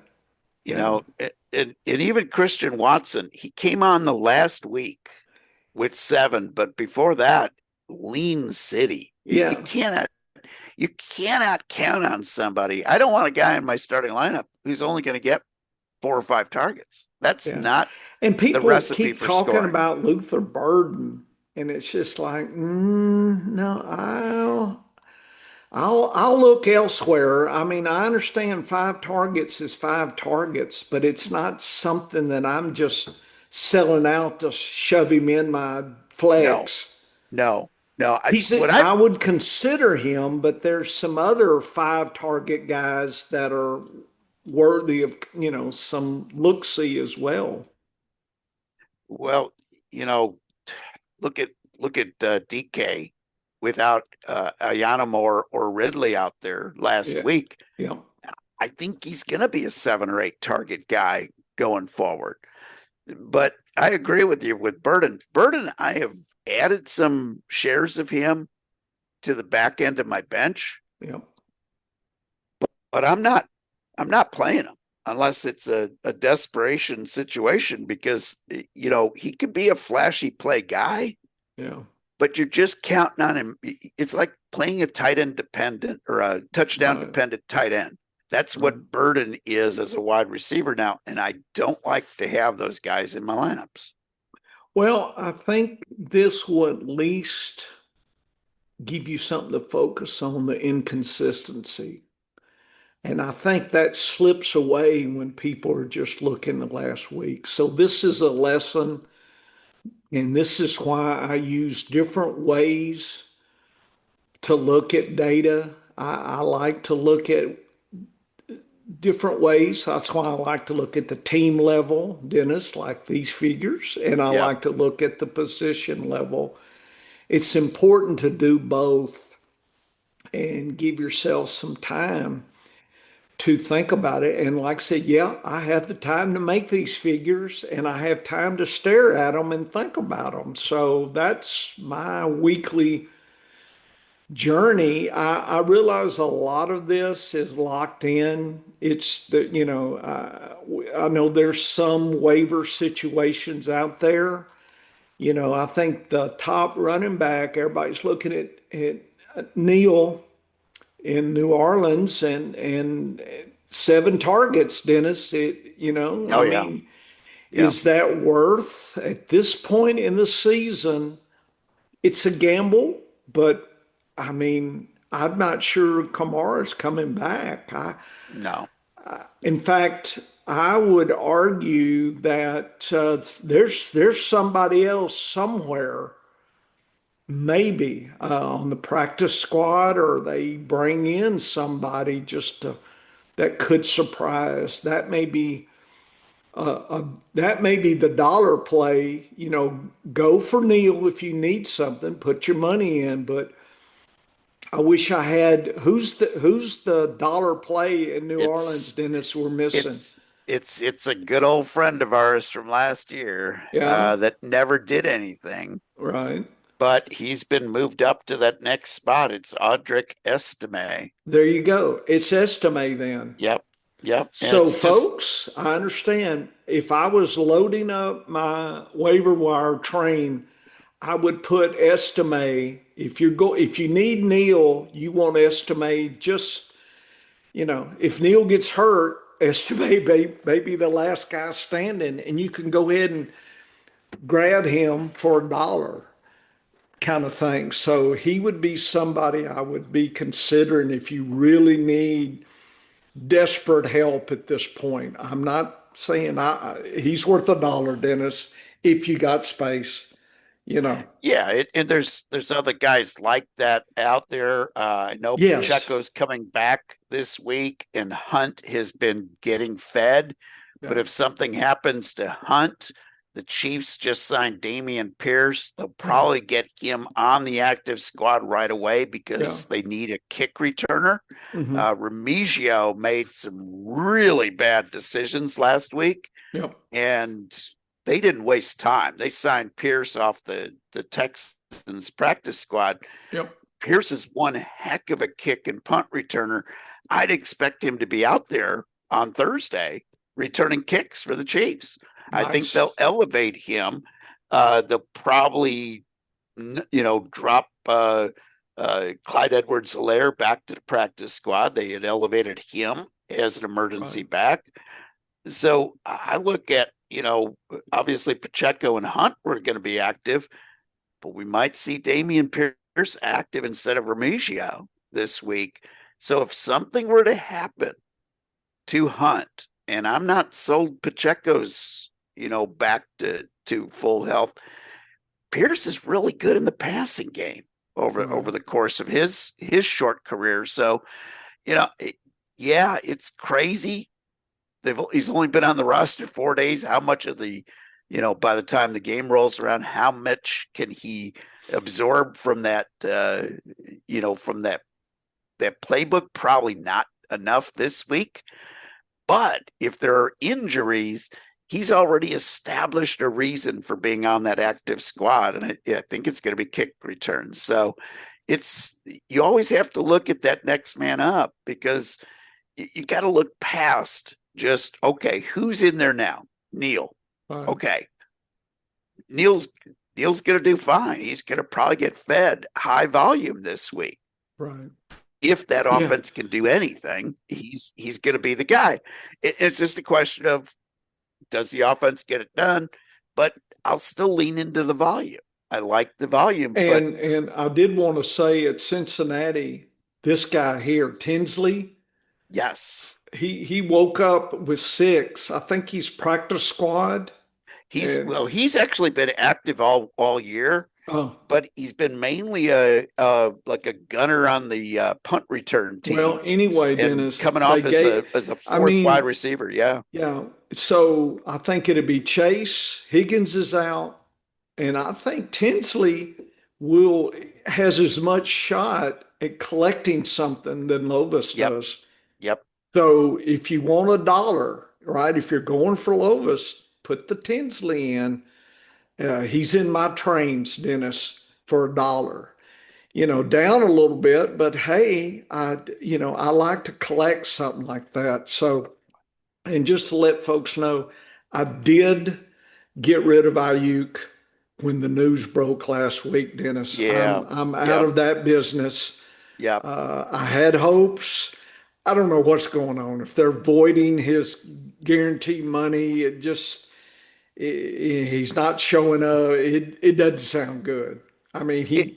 You yeah, know, and even Christian Watson, he came on the last week with 7, but before that, lean city. You yeah, cannot count on somebody. I don't want a guy in my starting lineup who's only going to get 4 or 5 targets. That's yeah. not And the people recipe keep for talking scoring. about Luther Burden, and it's just like, no, I'll look elsewhere. I mean, I understand 5 targets is 5 targets, but it's not something that I'm just selling out to shove him in my No, flex. no, no. I would consider him, but there's some other 5 target guys that are worthy of, some look-see as well. Well, you know, look at DK without Ayanamor or Ridley out there last Yeah. week. Yeah. I think he's going to be a 7 or 8 target guy going forward. But I agree with you with Burden. Burden, I have added some shares of him to the back end of my bench, Yeah. but I'm not playing him unless it's a desperation situation because he can be a flashy play guy, Yeah. but you're just counting on him. It's like playing a tight end dependent or a touchdown Right. dependent tight end. That's Right. what Burden is as a wide receiver now, and I don't like to have those guys in my lineups. Well, I think this will at least give you something to focus on the inconsistency. And I think that slips away when people are just looking the last week. So this is a lesson, and this is why I use different ways to look at data. I like to look at different ways. That's why I like to look at the team level, Dennis, like these figures, and I Yep. like to look at the position level. It's important to do both and give yourself some time to think about it. And like I said, yeah, I have the time to make these figures and I have time to stare at them and think about them. So that's my weekly journey. I realize a lot of this is locked in. It's the, I know there's some waiver situations out there. I think the top running back, everybody's looking at Neil in New Orleans and 7 targets, Dennis. Oh I yeah. mean, Yeah. is that worth at this point in the season? It's a gamble, but I mean, I'm not sure Kamara's coming back. No. In fact, I would argue that there's somebody else somewhere, maybe on the practice squad, or they bring in somebody that could surprise. That may be the dollar play. Go for Neil if you need something. Put your money in, but I wish I had. Who's the dollar play in New Orleans, It's Dennis? We're missing. it's a good old friend of ours from last year Yeah, that never did anything, right. but he's been moved up to that next spot. It's Audric Estime. There you go. It's estimate then. Yep. Yep. And So, it's just folks, I understand if I was loading up my waiver wire train, I would put estimate. If you need Neil, you want estimate. Just if Neil gets hurt, estimate may be the last guy standing, and you can go ahead and grab him for $1, kind of thing. So he would be somebody I would be considering if you really need desperate help at this point. I'm not saying he's worth $1, Dennis, if you got space, you know. yeah, and there's other guys like that out there. I know Yes. Pacheco's coming back this week, and Hunt has been getting fed. But Yeah. if something happens to Hunt, the Chiefs just signed Damian Pierce. They'll Yeah. probably get him on the active squad right away Yeah. because they need a kick returner. Hmm. Remigio made some really bad decisions last week, Yep. and they didn't waste time. They signed Pierce off the Texans practice squad. Yep. Pierce is one heck of a kick and punt returner. I'd expect him to be out there on Thursday returning kicks for the Chiefs. I think Nice. they'll elevate him. They'll probably, drop Clyde Edwards-Helaire back to the practice squad. They had elevated him as an Right. emergency back. So I look at, obviously Pacheco and Hunt were going to be active, but we might see Damian Pierce active instead of Remigio. this week. So if something were to happen to Hunt, and I'm not sold Pacheco's, back to full health, Pierce is really good in the passing game over Right. the course of his short career. So, yeah, it's crazy. He's only been on the roster 4 days. How much of by the time the game rolls around, how much can he absorb from that, from that playbook? Probably not enough this week. But if there are injuries, he's already established a reason for being on that active squad. And I think it's going to be kick returns. So you always have to look at that next man up, because you got to look past just, okay, who's in there now? Neil. Right. Okay. Neil's going to do fine. He's going to probably get fed high volume this week. Right. If that Yeah. offense can do anything, he's going to be the guy. It's just a question of, does the offense get it done? But I'll still lean into the volume. I like the volume, but And I did want to say at Cincinnati, this guy here, Tinsley, yes, he woke up with six. I think he's practice squad. And he's actually been active all year, oh, but he's been mainly a like a gunner on the punt return well, teams anyway, and Dennis, coming they off as gave, a I fourth wide mean, receiver. Yeah, yeah. So I think it'd be Chase, Higgins is out, and I think Tinsley will has as much shot at collecting something than Lovis yep, does. yep. So if you want a dollar, right? If you're going for Lovis, put the Tinsley in. He's in my trains, Dennis, for a dollar. Down a little bit, but hey, I like to collect something like that. So, and just to let folks know, I did get rid of Ayuk when the news broke last week, Dennis. Yeah, I'm out yep, of that business. yep. I had hopes. I don't know what's going on. If they're voiding his guarantee money, he's not showing up. It doesn't sound good. I mean, It,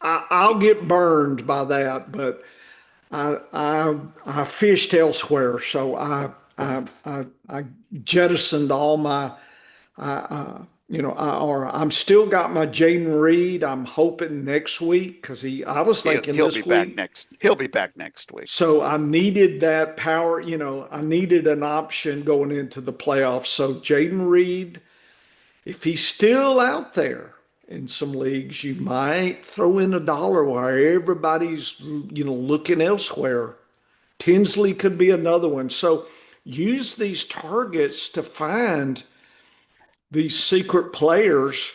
I'll get burned by that, but I fished elsewhere, so I jettisoned all my or I'm still got my Jaden Reed. I'm hoping next week because I was thinking he'll be this back week. next. He'll be back next week. So I needed that power. I needed an option going into the playoffs. So Jaden Reed, if he's still out there in some leagues, you might throw in a dollar while everybody's, looking elsewhere. Tinsley could be another one. So use these targets to find these secret players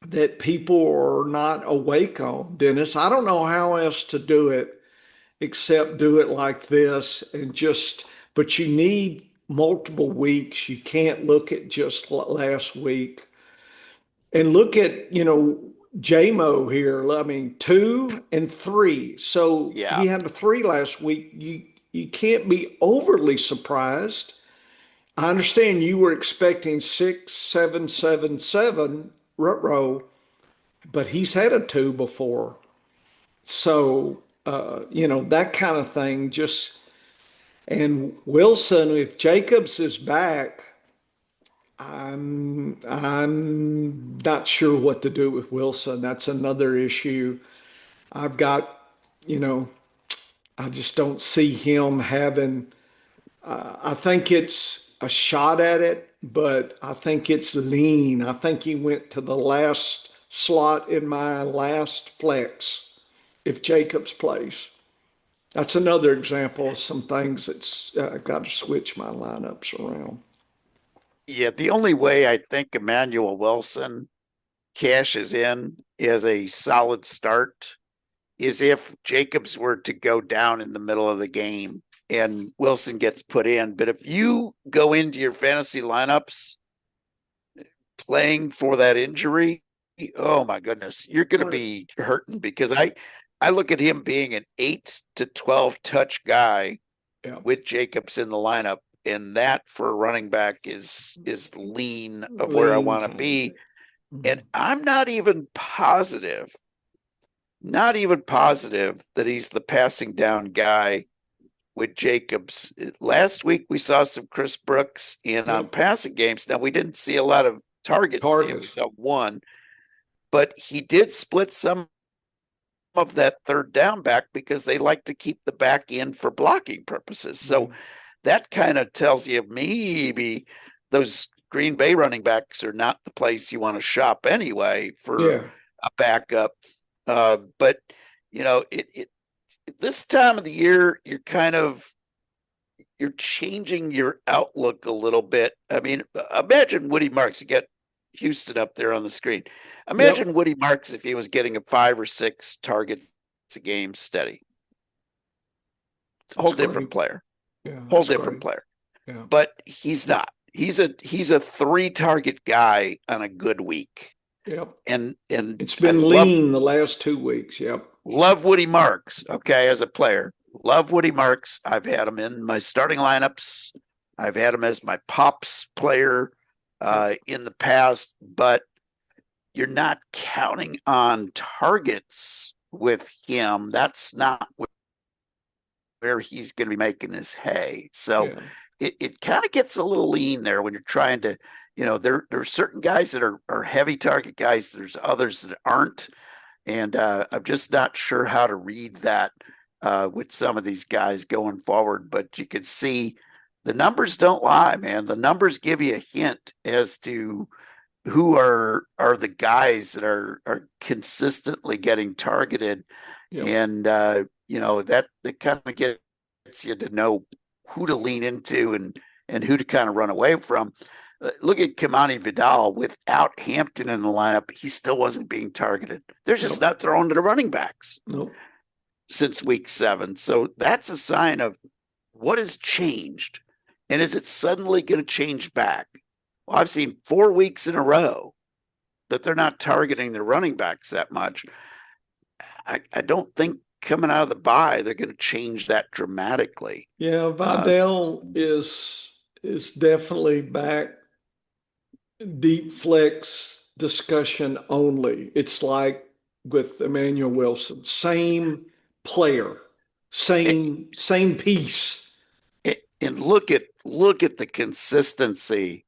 that people are not awake on, Dennis. I don't know how else to do it except do it like this but you need multiple weeks. You can't look at just last week and look at, JMO here. I mean, 2 and 3. So Yeah, he had a 3 last week. You can't be overly surprised. I understand you were expecting 6, 7, 7, 7 row, but he's had a 2 before. So, that kind of thing. And Wilson, if Jacobs is back, I'm not sure what to do with Wilson. That's another issue. I've got, you know, I just don't see him having. I think it's a shot at it, but I think it's lean. I think he went to the last slot in my last flex if Jacobs plays. That's another example of some things that's I've got to switch my lineups around. yeah. The only way I think Emmanuel Wilson cashes in as a solid start is if Jacobs were to go down in the middle of the game and Wilson gets put in. But if you go into your fantasy lineups playing for that injury, oh my goodness, you're going to Right. be hurting, because I look at him being an 8 to 12 touch guy Yeah. with Jacobs in the lineup, and that for a running back is lean of where I Lean want to be. candidate. And Mhm. I'm not even positive not even positive that he's the passing down guy with Jacobs. Last week we saw some Chris Brooks in on Yep. passing games. Now we didn't see a lot of targets to him. We Targets. saw one, but he did split some of that third down back because they like to keep the back in for blocking purposes. So that kind of tells you maybe those Green Bay running backs are not the place you want to shop anyway for Yeah. a backup. But this time of the year, you're changing your outlook a little bit. I mean, imagine Woody Marks. You get Houston up there on the screen. Imagine Yep. Woody Marks if he was getting a 5 or 6 targets a game steady. It's a whole That's different great. player. Yeah, Whole that's different great. player. Yeah. But he's not. He's a 3 target guy on a good week. Yep. And It's I been lean the last 2 weeks. Yep. love Woody Marks, okay, as a player. Love Woody Marks. I've had him in my starting lineups. I've had him as my pops player Yep. in the past, but you're not counting on targets with him. That's not where he's going to be making his hay. So Yeah. it kind of gets a little lean there when you're trying to, there are certain guys that are heavy target guys. There's others that aren't. And I'm just not sure how to read that with some of these guys going forward. But you can see the numbers don't lie, man. The numbers give you a hint as to who are the guys that are consistently getting targeted, Yep. and that kind of gets you to know who to lean into and who to kind of run away from. Look at Kamani Vidal without Hampton in the lineup. He still wasn't being targeted. They're just Yep. not throwing to the running backs Nope. since week 7. So that's a sign of what has changed. And is it suddenly going to change back? Well, I've seen 4 weeks in a row that they're not targeting their running backs that much. I don't think coming out of the bye, they're going to change that dramatically. Yeah, Uh, Vidal is definitely back deep flex discussion only. It's like with Emmanuel Wilson, same player, same piece. and look at the consistency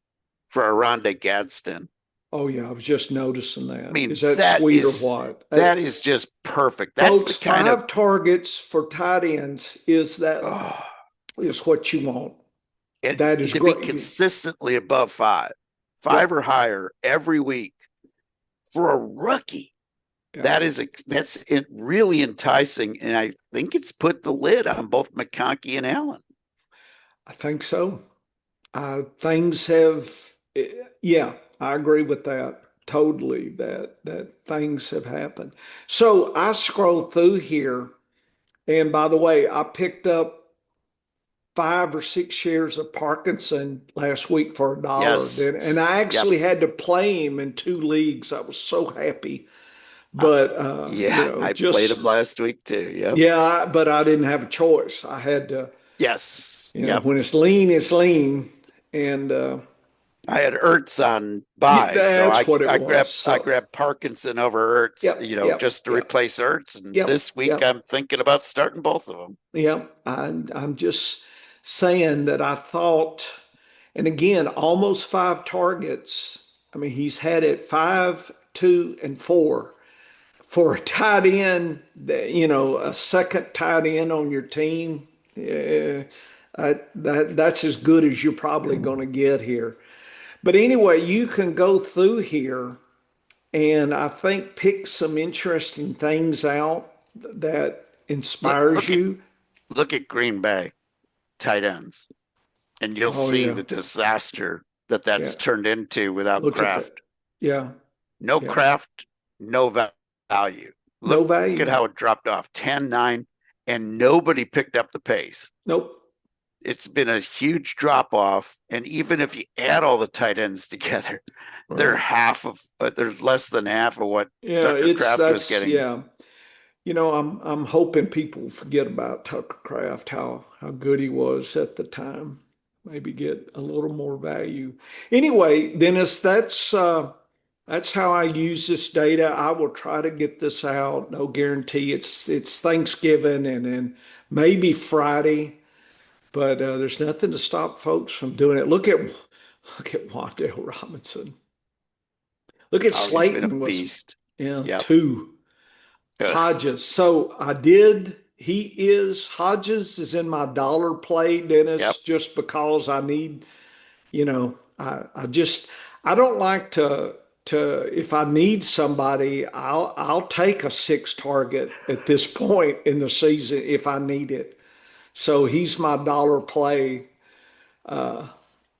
for Aronde Gadsden. Oh yeah, I was just noticing I that. mean, Is that that sweet or is what? that is just perfect. That's the Folks, kind of 5 targets for tight ends oh, is what you want. and That is to be great. consistently above five, Yep. five or higher every week for a rookie. Yeah, That's really enticing, and I think it's put the lid on both McConkey and Allen. I think so. Things have, yeah, I agree with that totally. That things have happened. So I scrolled through here, and by the way, I picked up 5 or 6 shares of Parkinson last week for $1. Yes, And I yep, actually had to play him in 2 leagues. I was so happy. But yeah. I played him just last week too. Yep, yeah, but I didn't have a choice. I had to, yes, yep. when it's lean, it's lean. And I had Ertz on buy, so that's I what it I was. grabbed I So grabbed Parkinson over Ertz, yep, yep, just to yep, replace Ertz. And yep, this week yep, I'm thinking about starting both of them. yep. I'm just saying that I thought, and again, almost 5 targets. I mean, he's had it 5, 2, and 4 for a tight end. A second tight end on your team. Yeah, that's as good as you're probably going to get here. But anyway, you can go through here and I think pick some interesting things out that Look inspires look at you. look at Green Bay tight ends, and you'll Oh see yeah, the disaster that yeah. that's turned into without Look at that. Kraft. Yeah, No yeah. Kraft, no value. No Look at value. how it dropped off 10-9, and nobody picked up the pace. Nope. It's been a huge drop off. And even if you add all the tight ends together, they're Right. there's less than half of what Yeah, Tucker it's Kraft was that's getting. yeah. I'm hoping people forget about Tucker Craft, how good he was at the time. Maybe get a little more value. Anyway, Dennis, that's That's how I use this data. I will try to get this out. No guarantee. It's Thanksgiving and then maybe Friday, but there's nothing to stop folks from doing it. Look at Wandale Robinson. Look at Oh, he's been a Slayton was, beast. yeah, Yep. two. Ugh. Hodges. So I did. Hodges is in my dollar play, Yep. Dennis, just because I need, I don't like if I need somebody, I'll take a six target at this point in the season if I need it. So he's my dollar play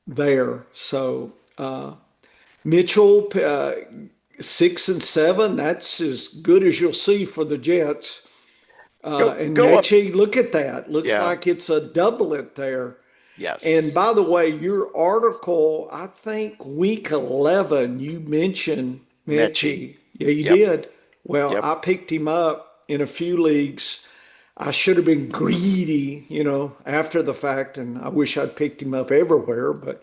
there. So Mitchell, 6 and 7, that's as good as you'll see for the Jets. And Go up. Mechie, look at that. Looks Yeah. like it's a doublet there. And Yes. by the way, your article, I think week 11, you mentioned Mechie. Mechie. Yeah, you Yep. did. Well, Yep. I picked him up in a few leagues. I should have been greedy, after the fact, and I wish I'd picked him up everywhere, but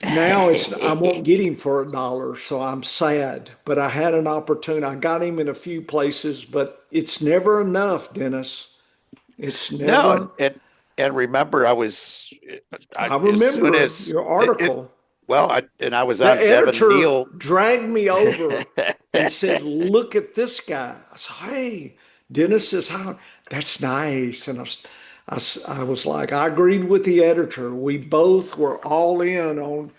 now I won't get him for $1, so I'm sad. But I had an opportunity. I got him in a few places, but it's never enough, Dennis. It's No, never. and remember, I I as soon remember as your it article. well, I was The on Devin editor Neal. dragged me over and said, "Look at this guy." I said, "Hey, Dennis is how that's nice." And I was like, I agreed with the editor. We both were all in on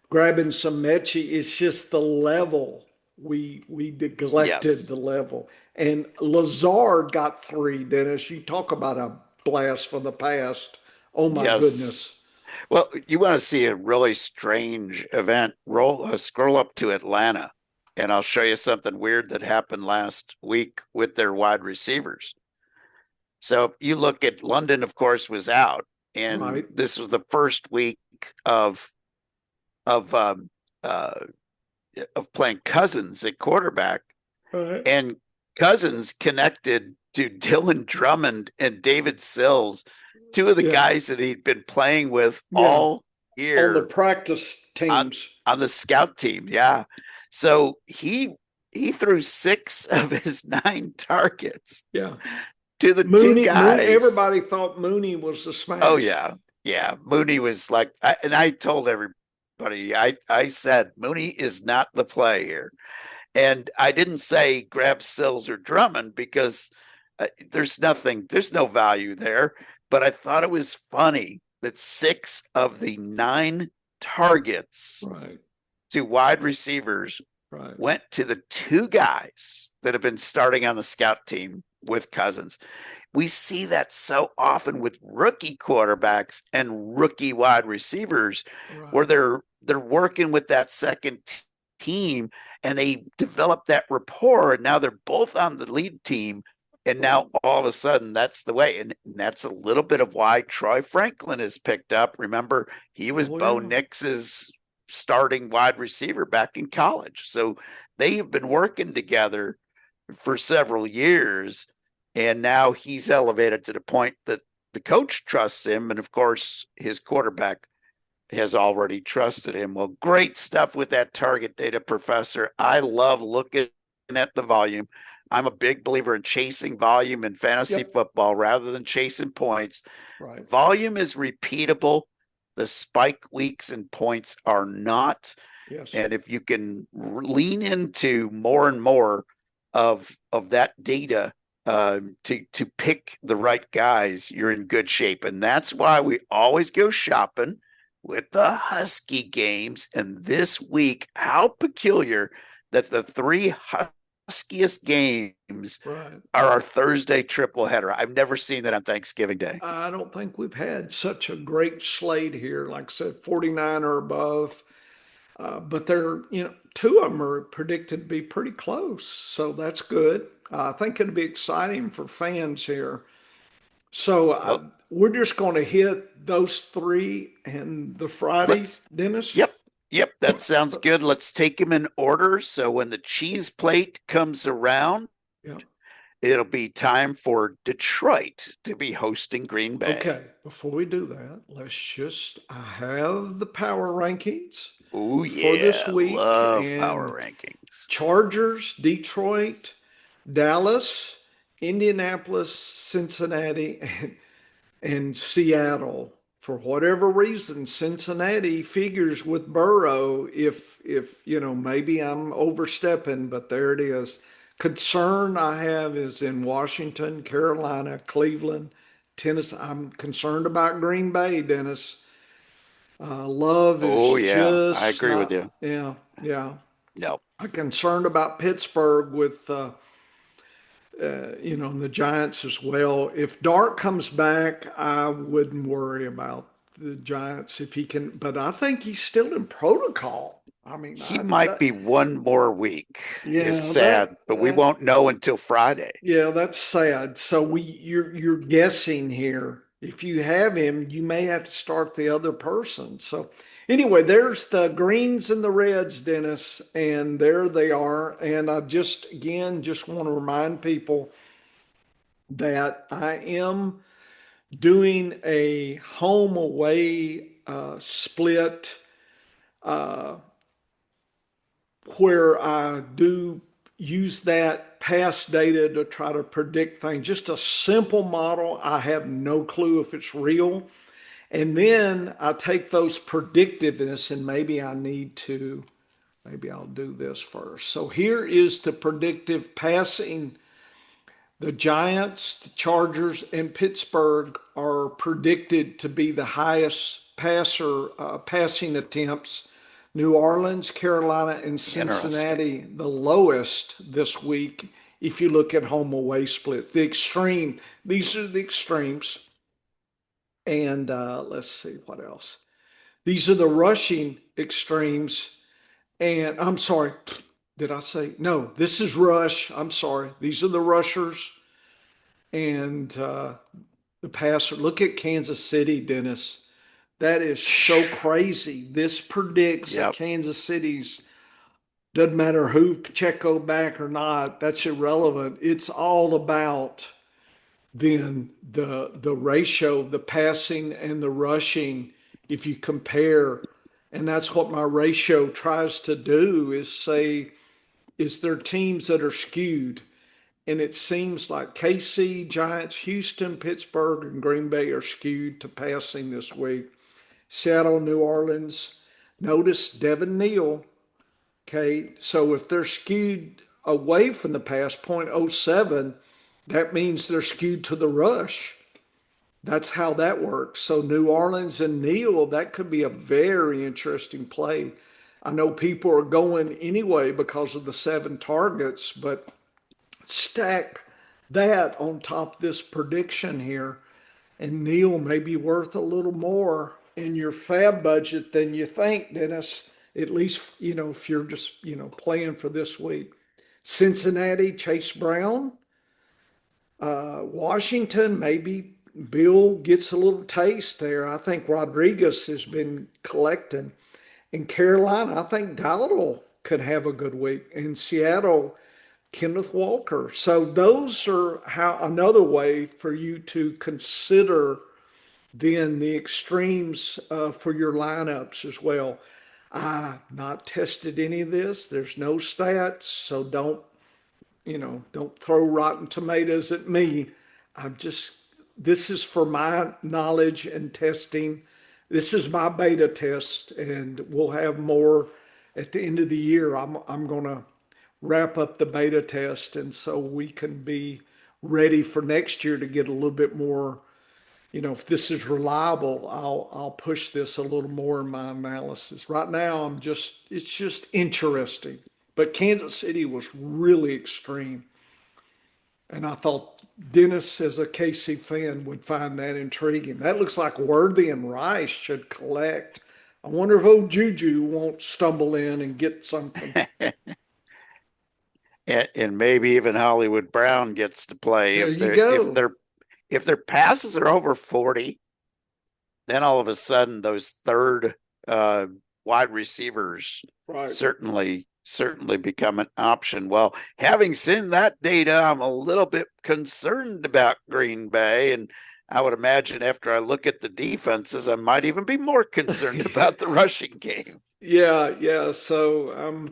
grabbing some Mechie. It's just the level we neglected the Yes. level. And Lazard got 3. Dennis, you talk about a blast from the past. Oh my Yes. goodness! Well, you want to see a really strange event? Scroll up to Atlanta, and I'll show you something weird that happened last week with their wide receivers. So you look at London, of course, was out, and Right, this was the first week of of um, uh, of playing Cousins at quarterback, right, and Cousins connected to Dylan Drummond and David Sills, two of the yeah, guys that he'd been playing with yeah. all On the year practice on teams. on the scout team. Yeah. So he threw 6 of his 9 targets Yeah. to the two Mooney, guys. everybody thought Mooney was the Oh smash. yeah. Yeah. Mooney was like and I told everybody, I said Mooney is not the play here. And I didn't say grab Sills or Drummond because there's no value there. But I thought it was funny that 6 of the 9 targets Right, to wide receivers right, went to the two guys that have been starting on the scout team with Cousins. We see that so often with rookie quarterbacks and rookie wide receivers where right. they're working with that second team and they develop that rapport and now they're both on the lead team and now all of a sudden that's the way and that's a little bit of why Troy Franklin is picked up. Remember, he was Oh Bo yeah. Nix's starting wide receiver back in college. So they have been working together for several years and now he's elevated to the point that the coach trusts him. And of course, his quarterback has already trusted him. Well, great stuff with that target data, Professor. I love looking at the volume. I'm a big believer in chasing volume in fantasy Yep. football rather than chasing points. Right. Volume is repeatable. The spike weeks and points are not. Yes. And if you can lean into more and more of that data to pick the right guys, you're in good shape. And that's why we always go shopping with the Husky games. And this week, how peculiar that the 3 Huskiest games Right. are our Thursday triple header. I've never seen that on Thanksgiving Day. I don't think we've had such a great slate here. Like I said, 49 or above. But they're, two of them are predicted to be pretty close. So that's good. I think it'll be exciting for fans here. So Well, we're just going to hit those three and the Friday, let's, Dennis. yep, yep, that sounds good. Let's take them in order. So when the cheese plate comes around, Yeah. it'll be time for Detroit to be hosting Green Bay. Okay, before we do that, I have the power rankings Oh for this yeah, week, love and power rankings. Chargers, Detroit, Dallas, Indianapolis, Cincinnati, and Seattle. For whatever reason, Cincinnati figures with Burrow. If maybe I'm overstepping, but there it is. Concern I have is in Washington, Carolina, Cleveland, Tennessee. I'm concerned about Green Bay, Dennis. Love is Oh yeah, I just agree with not. you. Yeah, yeah. No, I'm concerned about Pittsburgh with and the Giants as well. If Dart comes back, I wouldn't worry about the Giants if he can, but I think he's still in protocol. I mean, he might be one more week. Is yeah, sad, but we won't know until Friday. yeah, that's sad. So you're guessing here. If you have him, you may have to start the other person. So anyway, there's the greens and the reds, Dennis, and there they are. And I just again just want to remind people that I am doing a home away split uh, where I do use that past data to try to predict things. Just a simple model. I have no clue if it's real. And then I take those predictiveness and maybe I'll do this first. So here is the predictive passing. The Giants, the Chargers, and Pittsburgh are predicted to be the highest passing attempts. New Orleans, Carolina, and Interesting. Cincinnati, the lowest this week. If you look at home away split, these are the extremes. And let's see what else. These are the rushing extremes. And I'm sorry, did I say no? This is rush. I'm sorry. These are the rushers and the passer. Look at Kansas City, Dennis. That is so crazy. This predicts that Yep. Kansas City's doesn't matter who Pacheco back or not. That's irrelevant. It's all about then the ratio, the passing and the rushing. If you compare, and that's what my ratio tries to do is say, is there teams that are skewed? And it seems like KC, Giants, Houston, Pittsburgh, and Green Bay are skewed to passing this week. Seattle, New Orleans. Notice Devin Neal. Okay, so if they're skewed away from the pass, 0.07, that means they're skewed to the rush. That's how that works. So New Orleans and Neal, that could be a very interesting play. I know people are going anyway because of the 7 targets, but stack that on top of this prediction here, and Neal may be worth a little more in your fab budget than you think, Dennis. At least, if you're just, playing for this week. Cincinnati, Chase Brown. Washington, maybe Bill gets a little taste there. I think Rodriguez has been collecting. In Carolina, I think Dowdle could have a good week. In Seattle, Kenneth Walker. So those are how another way for you to consider then the extremes for your lineups as well. I've not tested any of this. There's no stats, so don't throw rotten tomatoes at me. I'm just this is for my knowledge and testing. This is my beta test, and we'll have more at the end of the year. I'm gonna wrap up the beta test, and so we can be ready for next year to get a little bit more. If this is reliable, I'll push this a little more in my analysis. Right now, it's just interesting. But Kansas City was really extreme, and I thought Dennis, as a KC fan, would find that intriguing. That looks like Worthy and Rice should collect. I wonder if old Juju won't stumble in and get something. And maybe even Hollywood Brown gets to play There if you their go. if their passes are over 40, then all of a sudden those third uh, wide receivers Right. certainly certainly become an option. Well, having seen that data, I'm a little bit concerned about Green Bay. And I would imagine after I look at the defenses, I might even be more concerned about the rushing game. Yeah, yeah. So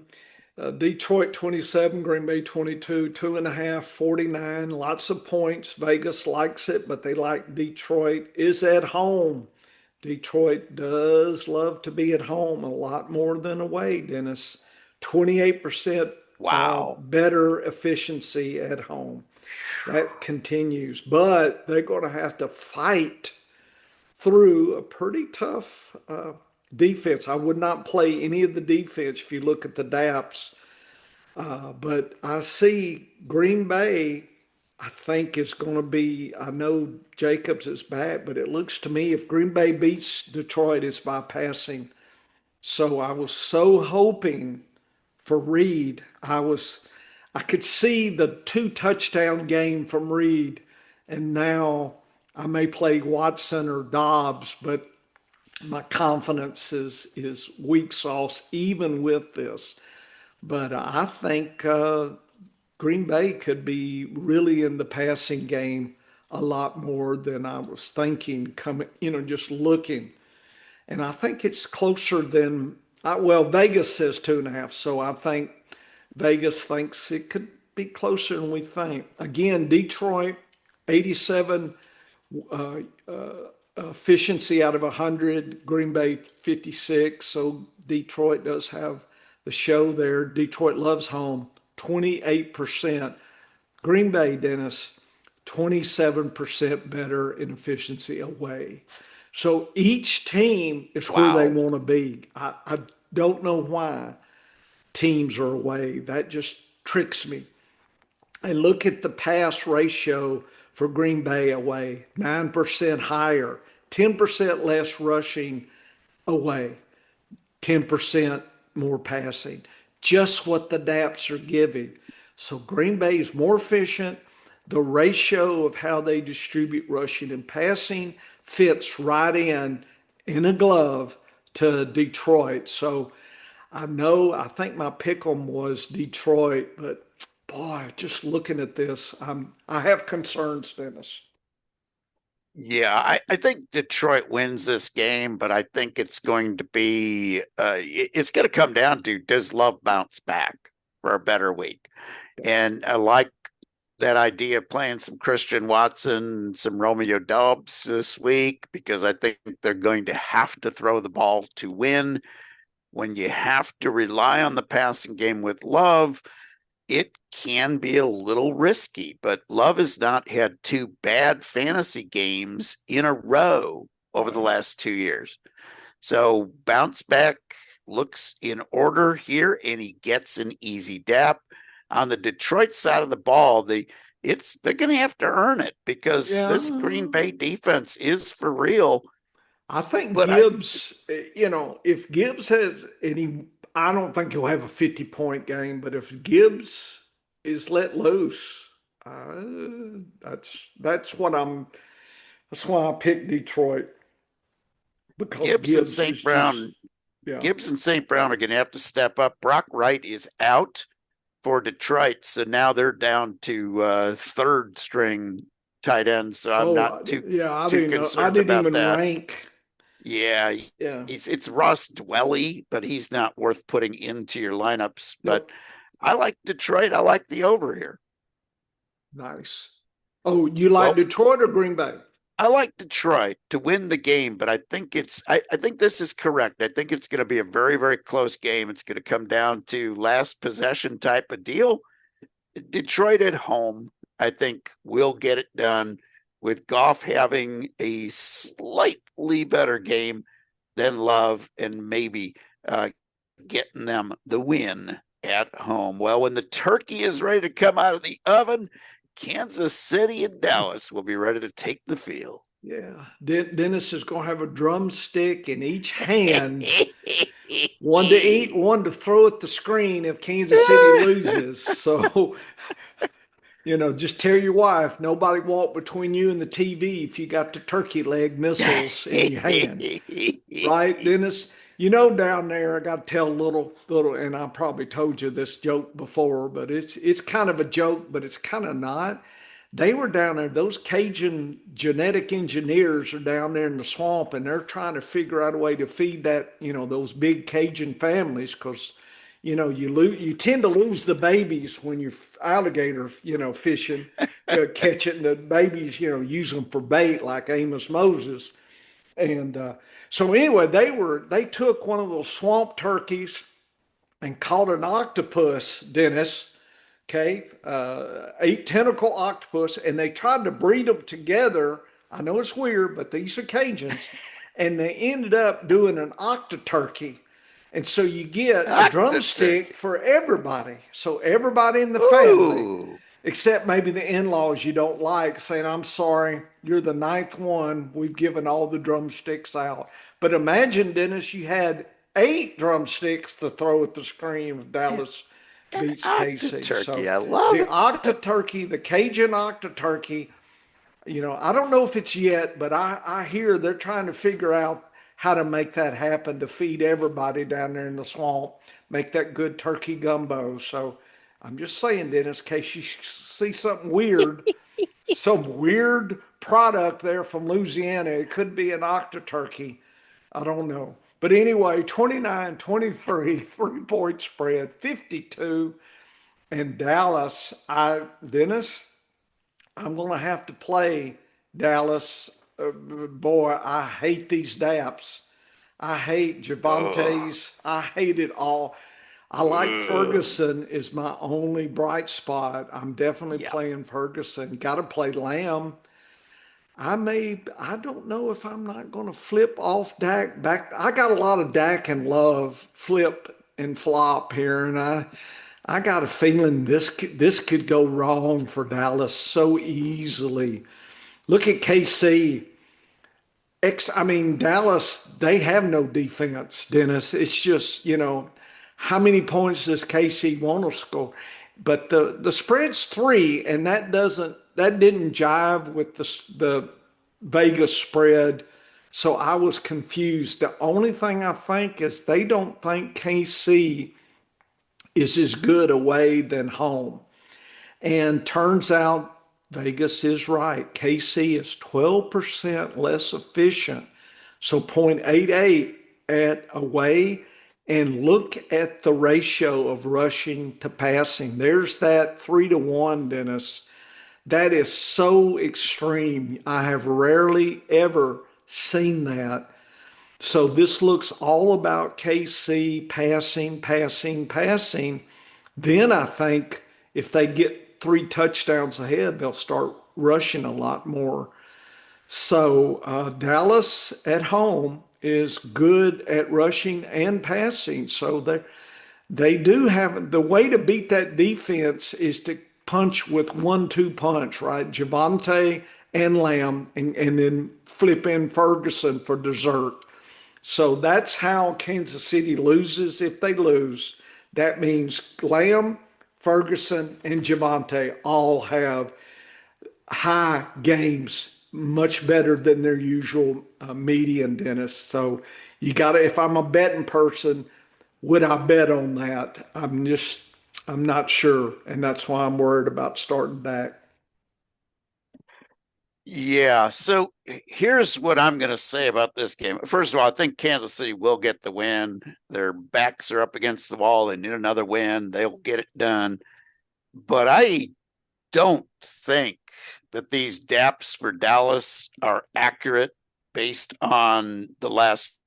Detroit 27, Green Bay 22, 2.5, 49. Lots of points. Vegas likes it, but they like Detroit is at home. Detroit does love to be at home a lot more than away, Dennis. 28% Wow. better efficiency at home. That continues, but they're going to have to fight through a pretty tough defense. I would not play any of the defense if you look at the DAPs, but I see Green Bay. I think is going to be. I know Jacobs is back, but it looks to me if Green Bay beats Detroit, it's by passing. So I was so hoping for Reed. I could see the two touchdown game from Reed, and now I may play Watson or Dobbs, but my confidence is weak sauce even with this. But I think Green Bay could be really in the passing game a lot more than I was thinking coming, just looking. And I think it's closer than, well, Vegas says 2.5. So I think Vegas thinks it could be closer than we think. Again, Detroit, 87 uh, uh, efficiency out of 100, Green Bay 56. So Detroit does have the show there. Detroit loves home, 28%. Green Bay, Dennis, 27% better in efficiency away. So each team is where they Wow. want to be. I don't know why teams are away. That just tricks me. And look at the pass ratio for Green Bay away, 9% higher, 10% less rushing away, 10% more passing. Just what the DAPs are giving. So Green Bay is more efficient. The ratio of how they distribute rushing and passing fits right in a glove to Detroit. So I think my pick 'em was Detroit, but boy, just looking at this, I have concerns, Dennis. Yeah, I think Detroit wins this game, but I think it's going to be it's going to come down to does Love bounce back for a better week? And I like that idea of playing some Christian Watson, some Romeo Dobbs this week because I think they're going to have to throw the ball to win. When you have to rely on the passing game with Love, it can be a little risky, but Love has not had two bad fantasy games in a row over the Right. last 2 years. So bounce back looks in order here, and he gets an easy dap. On the Detroit side of the ball, they're going to have to earn it because Yeah, this Green Bay defense is for real. I think But I Gibbs, if Gibbs has any, I don't think he'll have a 50-point game, but if Gibbs is let loose, that's what that's why I picked Detroit because Gibbs and Gibbs St. is Brown, just, yeah. Gibbs and St. Brown are going to have to step up. Brock Wright is out for Detroit. So now they're down to third string tight end. So I'm Oh, not yeah, I too didn't know. I concerned didn't about even that. rank. Yeah, Yeah, it's Ross Dwelly, but he's not worth putting into your lineups. But nope. I like Detroit. I like the over here. Nice. Oh, you like Well, Detroit or Green Bay? I like Detroit to win the game, but I think this is correct. I think it's going to be a very, very close game. It's going to come down to last possession type of deal. Detroit at home, I think will get it done with Goff having a slightly better game than Love and maybe uh, getting them the win at home. Well, when the turkey is ready to come out of the oven, Kansas City and Dallas will be ready to take the field. Yeah. Dennis is going to have a drumstick in each hand, one to eat, one to throw at the screen if Kansas City loses. So, just tell your wife, nobody walk between you and the TV if you got the turkey leg missiles in your hand. Right, Dennis? Down there, I got to tell a little, and I probably told you this joke before, but it's kind of a joke, but it's kind of not. They were down there. Those Cajun genetic engineers are down there in the swamp, and they're trying to figure out a way to feed that, those big Cajun families, because, you tend to lose the babies when you're alligator, fishing, catching the babies, use them for bait like Amos Moses. And so anyway, they took one of those swamp turkeys and caught an octopus, Dennis, okay, eight tentacle octopus, and they tried to breed them together. I know it's weird, but these are Cajuns, and they ended up doing an octoturkey. And so you get a The drumstick turkey. for everybody. So everybody in the family, Ooh. except maybe the in-laws you don't like, saying, I'm sorry, you're the ninth one. We've given all the drumsticks out. But imagine, Dennis, you had eight drumsticks to throw at the screen if An, Dallas an beats KC. octoturkey. So I love the it. octa turkey, the Cajun octa turkey, I don't know if it's yet, but I hear they're trying to figure out how to make that happen to feed everybody down there in the swamp, make that good turkey gumbo. So I'm just saying, Dennis, in case you see something weird, some weird product there from Louisiana, it could be an octa turkey. I don't know. But anyway, 29-23, 3-point spread, 52. And Dallas, Dennis, I'm going to have to play Dallas. Boy, I hate these daps. I hate Oh. Javante's. I hate it all. I like Ugh. Ferguson is my only bright spot. I'm definitely Yeah. playing Ferguson. Got to play Lamb. I don't know if I'm not going to flip off Dak back. I got a lot of Dak and Love flip and flop here, and I got a feeling this could go wrong for Dallas so easily. Look at KC. I mean, Dallas, they have no defense, Dennis. It's just, how many points does KC want to score? But the spread's three, and that didn't jive with the Vegas spread. So I was confused. The only thing I think is they don't think KC is as good away than home. And turns out Vegas is right. KC is 12% less efficient. So 0.88 at away. And look at the ratio of rushing to passing. There's that 3-1, Dennis. That is so extreme. I have rarely ever seen that. So this looks all about KC passing, passing, passing. Then I think if they get three touchdowns ahead, they'll start rushing a lot more. So Dallas at home is good at rushing and passing. So they do have the way to beat that defense is to punch with 1-2 punch, right? Javante and Lamb, and then flip in Ferguson for dessert. So that's how Kansas City loses. If they lose, that means Lamb, Ferguson, and Javante all have high games, much better than their usual median, Dennis. So you got to, if I'm a betting person, would I bet on that? I'm not sure. And that's why I'm worried about starting back. Yeah. So here's what I'm going to say about this game. First of all, I think Kansas City will get the win. Their backs are up against the wall. They need another win. They'll get it done. But I don't think that these DAPs for Dallas are accurate based on the last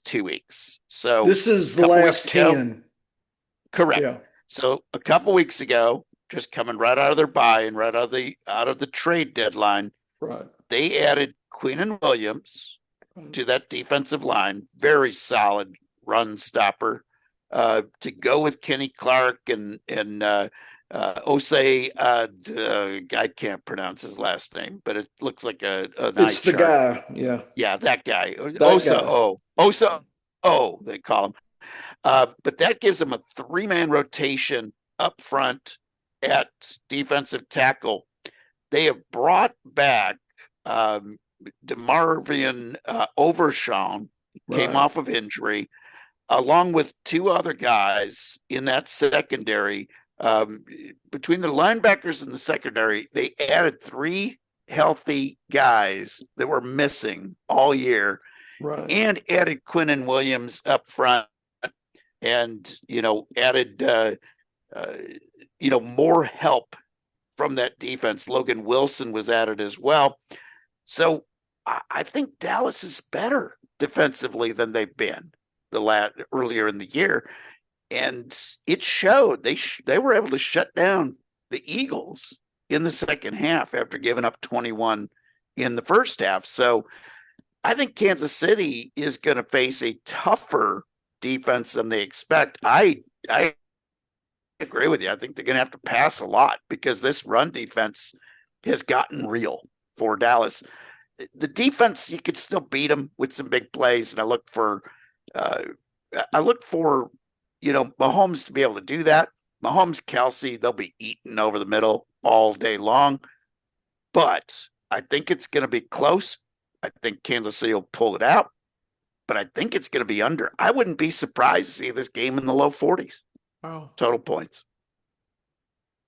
2 weeks. So This is a the couple weeks last ago, 10. correct. Yeah, So a couple weeks ago, just coming right out of their bye and right out of the trade deadline, right. they added Quinn and Williams to that defensive line. Very solid run stopper. To go with Kenny Clark and Osei, I can't pronounce his last name, but it looks like an eye It's the chart. guy. Yeah, Yeah, that guy, that guy. Osa O, they call him. But that gives them a three-man rotation up front at defensive tackle. They have brought back DeMarvion Overshawn came Right. off of injury, along with two other guys in that secondary. Um, Between the linebackers and the secondary, they added three healthy guys that were missing all year Right. and added Quinnen Williams up front and, added, uh, more help from that defense. Logan Wilson was added as well. So I think Dallas is better defensively than they've been earlier in the year, and it showed. They were able to shut down the Eagles in the second half after giving up 21 in the first half. So I think Kansas City is going to face a tougher defense than they expect. I agree with you. I think they're going to have to pass a lot because this run defense has gotten real for Dallas. The defense, you could still beat them with some big plays, and uh, I look for, Mahomes to be able to do that. Mahomes, Kelsey, they'll be eating over the middle all day long, but I think it's going to be close. I think Kansas City will pull it out, but I think it's going to be under. I wouldn't be surprised to see this game in the low 40s Wow. total points.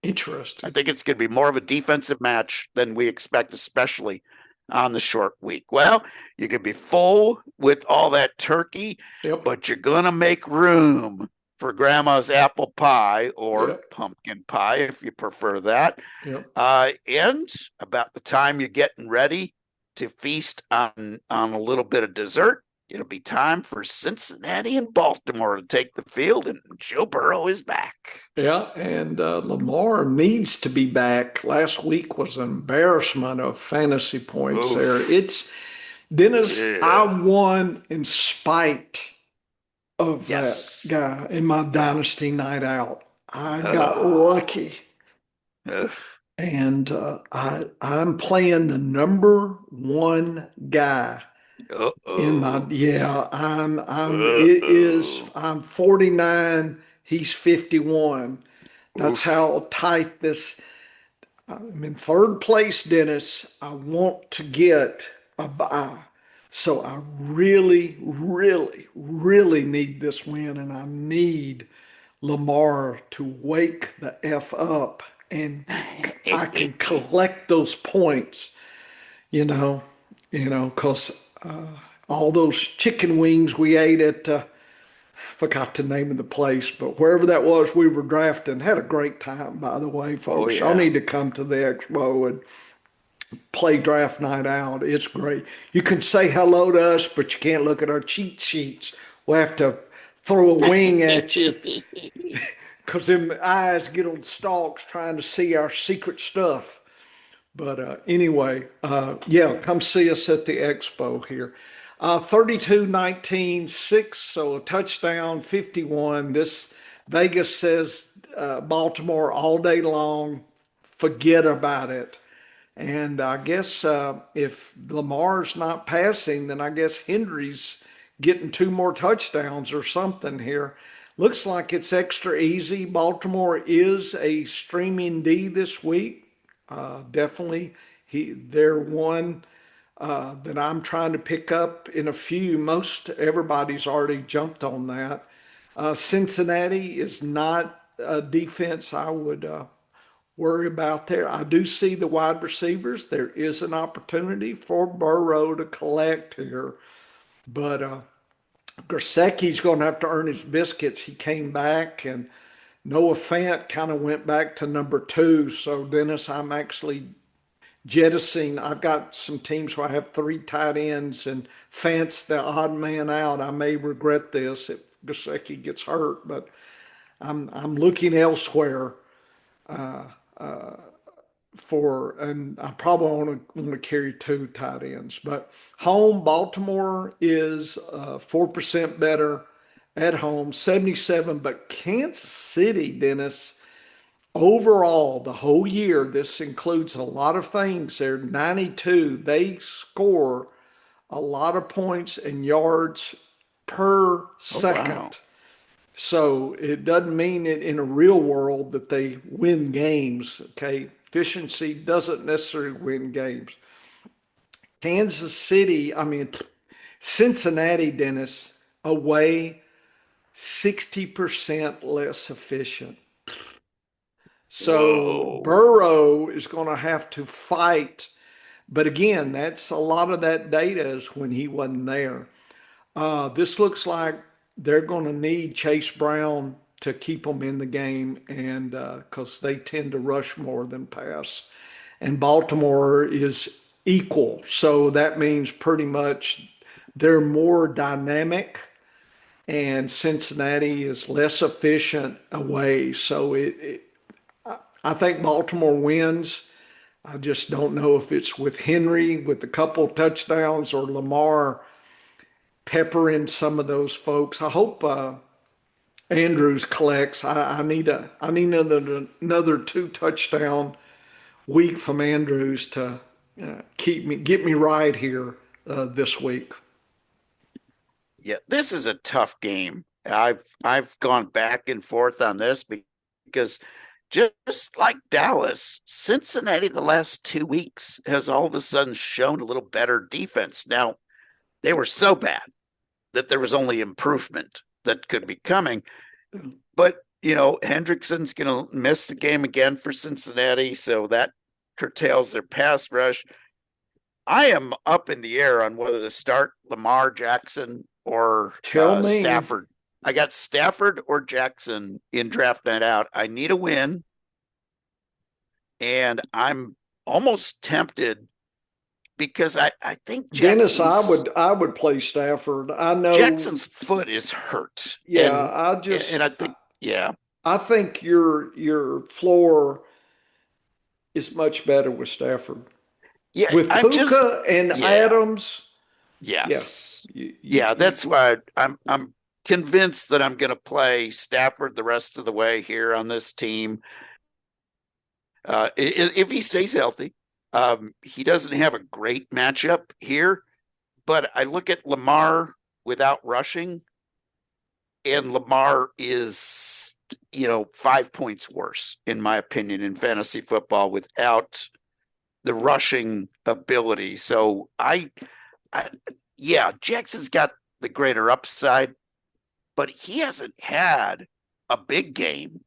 I Interesting. think it's going to be more of a defensive match than we expect, especially on the short week. Well, you could be full with all that turkey, Yep. but you're going to make room for grandma's apple pie or Yep. pumpkin pie if you prefer that. Yep. And about the time you're getting ready to feast on a little bit of dessert, it'll be time for Cincinnati and Baltimore to take the field, and Joe Burrow is back. Yeah, and Lamar needs to be back. Last week was an embarrassment of fantasy points there. Oof. It's Dennis, I Yeah. won in spite of that Yes. guy in my Oh. dynasty night out. I got Oh. lucky, Oof. and I'm playing the number one guy in my, Uh-oh. yeah, it is, Uh-oh. I'm 49, he's 51. That's Oof. how tight this. I'm in third place, Dennis. I want to get a bye. So I really, really, really need this win, and I need Lamar to wake the F up, and I can collect those points, you know, because all those chicken wings we ate at, forgot the name of the place, but wherever that was, we were drafting. Had a great time, by the way, Oh folks. Y'all yeah. need to come to the expo and play draft night out. It's great. You can say hello to us, but you can't look at our cheat sheets. We'll have to throw a wing at you because them eyes get on stalks trying to see our secret stuff. But anyway, yeah, come see us at the expo here. 32-19, 6, so a touchdown, 51. This Vegas says Baltimore all day long. Forget about it. And I guess if Lamar's not passing, then I guess Henry's getting two more touchdowns or something here. Looks like it's extra easy. Baltimore is a streaming D this week. Definitely, they're one that I'm trying to pick up in a few. Most everybody's already jumped on that. Cincinnati is not a defense I would worry about there. I do see the wide receivers. There is an opportunity for Burrow to collect here, but Gesicki's going to have to earn his biscuits. He came back, and Noah Fant kind of went back to number two. So, Dennis, I'm actually jettisoning. I've got some teams where I have three tight ends, and Fant's the odd man out. I may regret this if Gesicki gets hurt, but I'm looking elsewhere and I probably want to carry two tight ends. But home, Baltimore is 4% better at home, 77. But Kansas City, Dennis, overall, the whole year, this includes a lot of things. They're 92. They score a lot of points and yards per Oh wow. second. So it doesn't mean it in a real world that they win games. Okay. Efficiency doesn't necessarily win games. Kansas City, I mean, Cincinnati, Dennis, away 60% less efficient. So Whoa. Burrow is going to have to fight. But again, that's a lot of that data is when he wasn't there. This looks like they're going to need Chase Brown to keep them in the game, and because they tend to rush more than pass. And Baltimore is equal, so that means pretty much they're more dynamic, and Cincinnati is less efficient away. So I think Baltimore wins. I just don't know if it's with Henry with a couple touchdowns or Lamar peppering some of those folks. I hope Andrews collects. I need another two touchdown week from Andrews to get me right here this week. Yeah, this is a tough game. I've gone back and forth on this because just like Dallas, Cincinnati the last 2 weeks has all of a sudden shown a little better defense. Now, they were so bad that there was only improvement that could be coming. But, Hendrickson's going to miss the game again for Cincinnati, so that curtails their pass rush. I am up in the air on whether to start Lamar Jackson or Tell me, Stafford. I got Stafford or Jackson in draft night out. I need a win, and I'm almost tempted because I think Dennis, I would play Stafford. I know, Jackson's foot is hurt, yeah, and I think yeah, I think your floor is much better with Stafford. yeah. With I'm just Puka and yeah, Adams, yeah, yes, you, you, yeah. you, That's why I'm convinced that I'm going to play Stafford the rest of the way here on this team. If he stays healthy, he doesn't have a great matchup here. But I look at Lamar without rushing, and Lamar is, 5 points worse, in my opinion, in fantasy football without the rushing ability. So I yeah, Jackson's got the greater upside, but he hasn't had a big game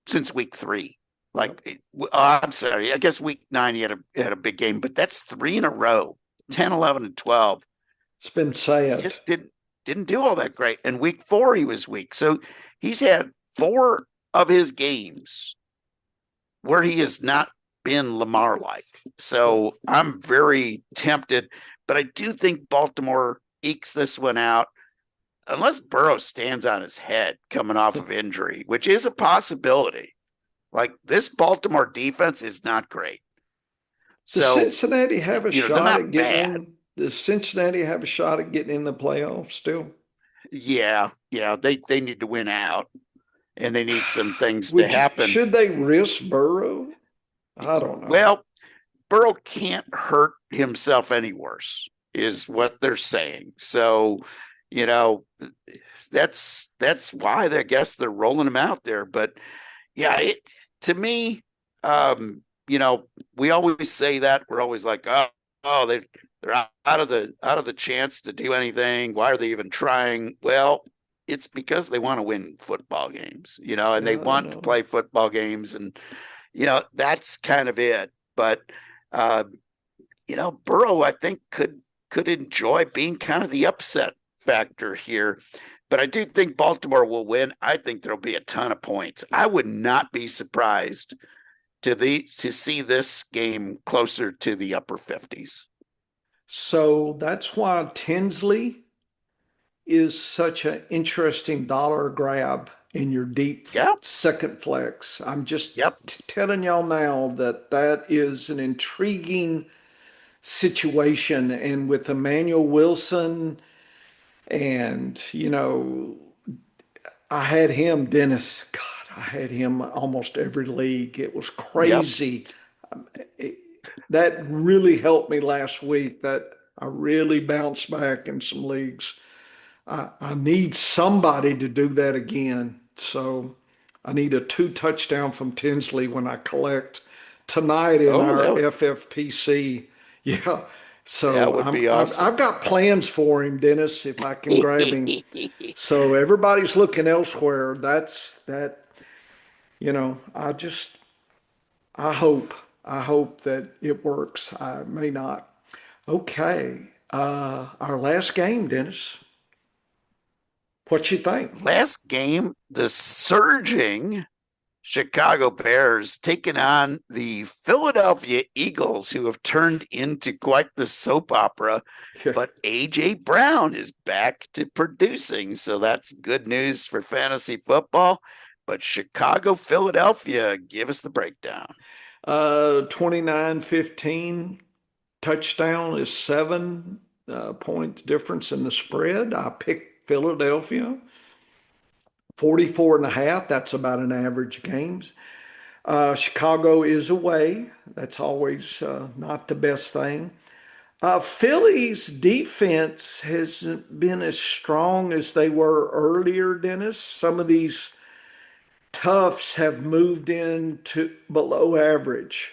since week 3. Like, I'm sorry, I guess week 9 he had a big game, but that's 3 in a row, 10, 11, and 12. it's been He sad. just didn't do all that great. And week 4 he was weak. So he's had 4 of his games where he has not been Lamar like. So I'm very tempted, but I do think Baltimore ekes this one out unless Burrow stands on his head coming off of injury, which is a possibility. Like, this Baltimore defense is not great. Does So, Cincinnati have a they're shot at not getting bad. in? Does Cincinnati have a shot at getting in the playoffs still? Yeah, yeah, they need to win out and they need some things to Would you, happen. should they risk Burrow? I don't know. Well, Burrow can't hurt himself any worse, is what they're saying. So, you know, that's why I guess they're rolling him out there. But yeah, to me, we always say that we're always like, oh, they're out of the chance to do anything. Why are they even trying? Well, it's because they want to win football games, and they Yeah, I want to know. play football games, and that's kind of it. But uh, Burrow, I think could enjoy being kind of the upset factor here. But I do think Baltimore will win. I think there'll be a ton of points. I would not be surprised to see this game closer to the upper 50s. So that's why Tinsley is such an interesting dollar grab in your deep Yeah. second flex. I'm just Yep. telling y'all now that that is an intriguing situation. And with Emmanuel Wilson, and I had him, Dennis. God, I had him almost every league. It was Yep. crazy. It- that really helped me last week. That I really bounced back in some leagues. I need somebody to do that again. So I need a two touchdown from Tinsley when I collect tonight in Oh, our that FFPC. Yeah. That So would be I've awesome. got plans for him, Dennis, if I can grab him. So everybody's looking elsewhere. That's that, I just I hope I hope that it works. I may not. Okay. Our last game, Dennis. What you think? Last game, the surging Chicago Bears taking on the Philadelphia Eagles, who have turned into quite the soap opera. But A.J. Brown is back to producing. So that's good news for fantasy football. But Chicago, Philadelphia, give us the breakdown. 29-15 touchdown is 7 points difference in the spread. I picked Philadelphia. 44 and a half, that's about an average games. Chicago is away. That's always not the best thing. Philly's defense hasn't been as strong as they were earlier, Dennis. Some of these toughs have moved into below average.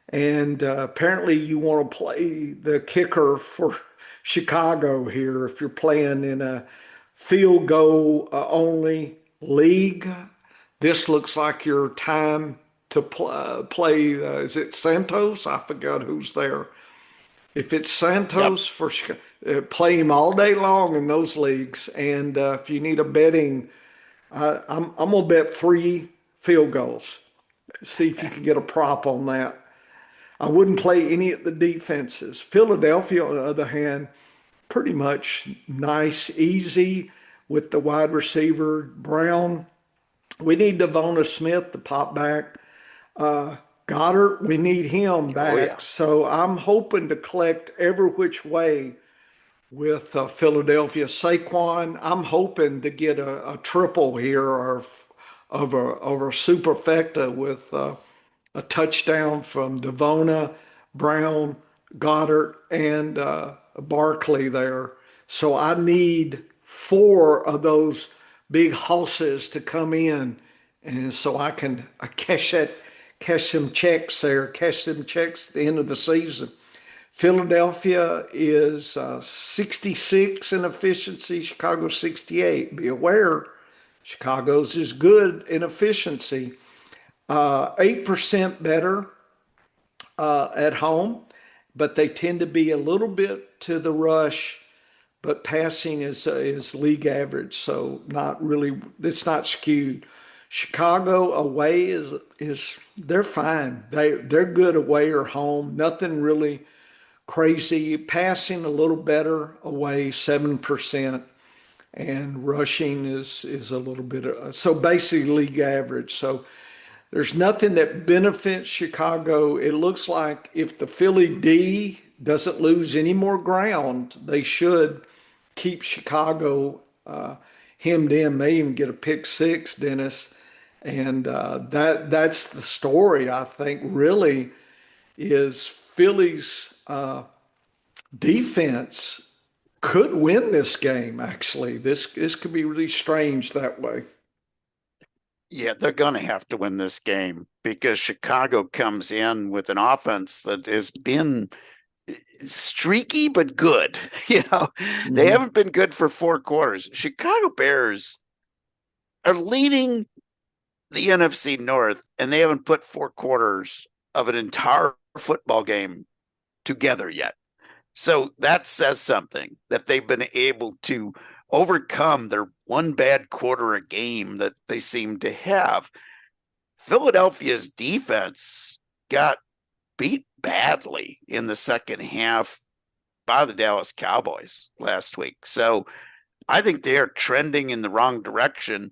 And apparently, you want to play the kicker for Chicago here if you're playing in a field goal only league. This looks like your time to play. Is it Santos? I forgot who's there. If it's Yep. Santos for play him all day long in those leagues. And if you need a betting, I'm gonna bet 3 field goals. See if you can get a prop on that. I wouldn't play any of the defenses. Philadelphia, on the other hand, pretty much nice, easy with the wide receiver Brown. We need Devonta Smith to pop back. Goddard, we need him Oh, yeah. back. So I'm hoping to collect every which way with Philadelphia. Saquon, I'm hoping to get a triple here or of a superfecta with a touchdown from Devona, Brown, Goddard, and Barkley there. So I need 4 of those big hosses to come in, and so I cash some checks there, cash some checks at the end of the season. Philadelphia is 66 in efficiency, Chicago 68. Be aware, Chicago's is good in efficiency. 8% better at home, but they tend to be a little bit to the rush. But passing is league average, so not really. It's not skewed. Chicago away is they're fine. They're good away or home. Nothing really crazy. Passing a little better away, 7%, and rushing is a little bit. So basically league average. So there's nothing that benefits Chicago. It looks like if the Philly D doesn't lose any more ground, they should keep Chicago hemmed in, may even get a pick six, Dennis. And that's the story, I think, really is Philly's defense could win this game, actually. This could be really strange that way. Yeah, they're going to have to win this game because Chicago comes in with an offense that has been streaky but good. They Mm-hmm. haven't been good for 4 quarters. Chicago Bears are leading the NFC North, and they haven't put 4 quarters of an entire football game together yet. So that says something that they've been able to overcome their one bad quarter a game that they seem to have. Philadelphia's defense got beat badly in the second half by the Dallas Cowboys last week. So I think they are trending in the wrong direction.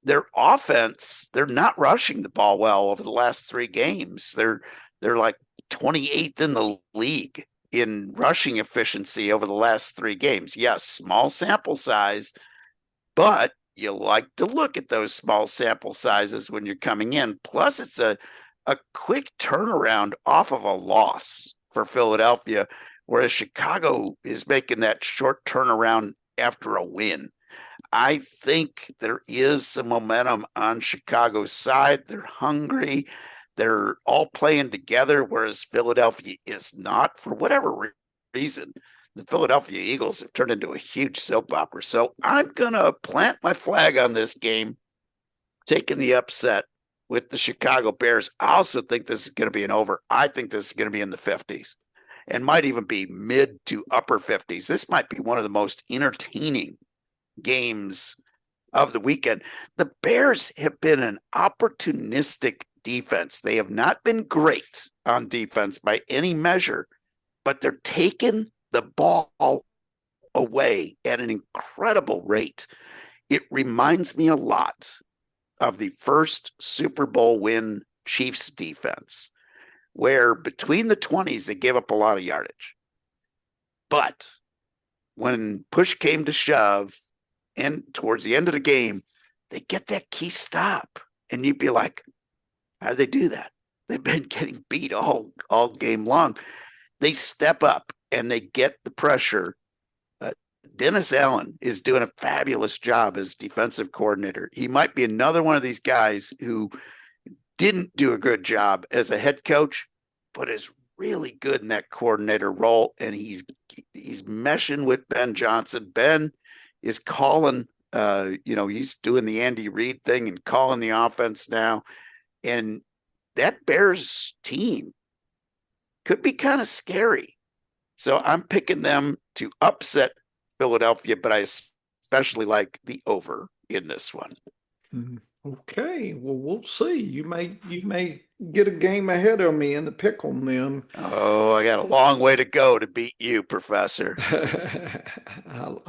Their offense, they're not rushing the ball well over the last 3 games. They're like 28th in the league in rushing efficiency over the last 3 games. Yes, small sample size, but you like to look at those small sample sizes when you're coming in. Plus, it's a quick turnaround off of a loss for Philadelphia, whereas Chicago is making that short turnaround after a win. I think there is some momentum on Chicago's side. They're hungry. They're all playing together, whereas Philadelphia is not for whatever reason, the Philadelphia Eagles have turned into a huge soap opera. So I'm going to plant my flag on this game, taking the upset with the Chicago Bears. I also think this is going to be an over. I think this is going to be in the 50s and might even be mid to upper 50s. This might be one of the most entertaining games of the weekend. The Bears have been an opportunistic defense. They have not been great on defense by any measure, but they're taking the ball away at an incredible rate. It reminds me a lot of the first Super Bowl win Chiefs defense, where between the 20s, they gave up a lot of yardage. But when push came to shove and towards the end of the game, they get that key stop. And you'd be like, how do they do that? They've been getting beat all game long. They step up and they get the pressure. Dennis Allen is doing a fabulous job as defensive coordinator. He might be another one of these guys who didn't do a good job as a head coach, but is really good in that coordinator role. And he's meshing with Ben Johnson. Ben is calling, he's doing the Andy Reid thing and calling the offense now. And that Bears team could be kind of scary. So I'm picking them to upset Philadelphia, but I especially like the over in this one. Okay, well, we'll see. You may get a game ahead of me in the pick on them. Oh, I got a long way to go to beat you, Professor.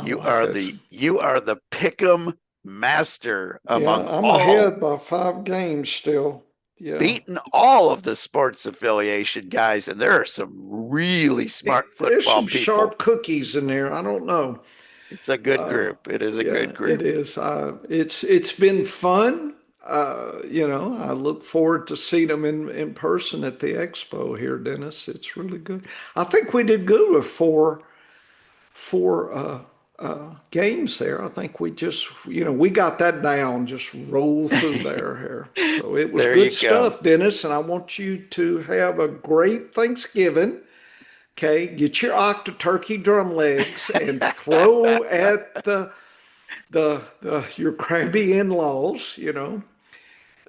You are the pick'em master among I'm all. ahead by 5 games still. Yeah. Beating all of the sports affiliation guys, and there are some really smart There's football some people. Sharp cookies in there. I don't know. It's a good group. It is a good group. It is. It's been fun. I look forward to seeing them in person at the expo here, Dennis. It's really good. I think we did good with four games there. I think we just, we got that down, just roll through there here. So it was There good you stuff, go. Dennis, and I want you to have a great Thanksgiving. Okay, get your octa turkey drum legs and throw at your crabby in-laws,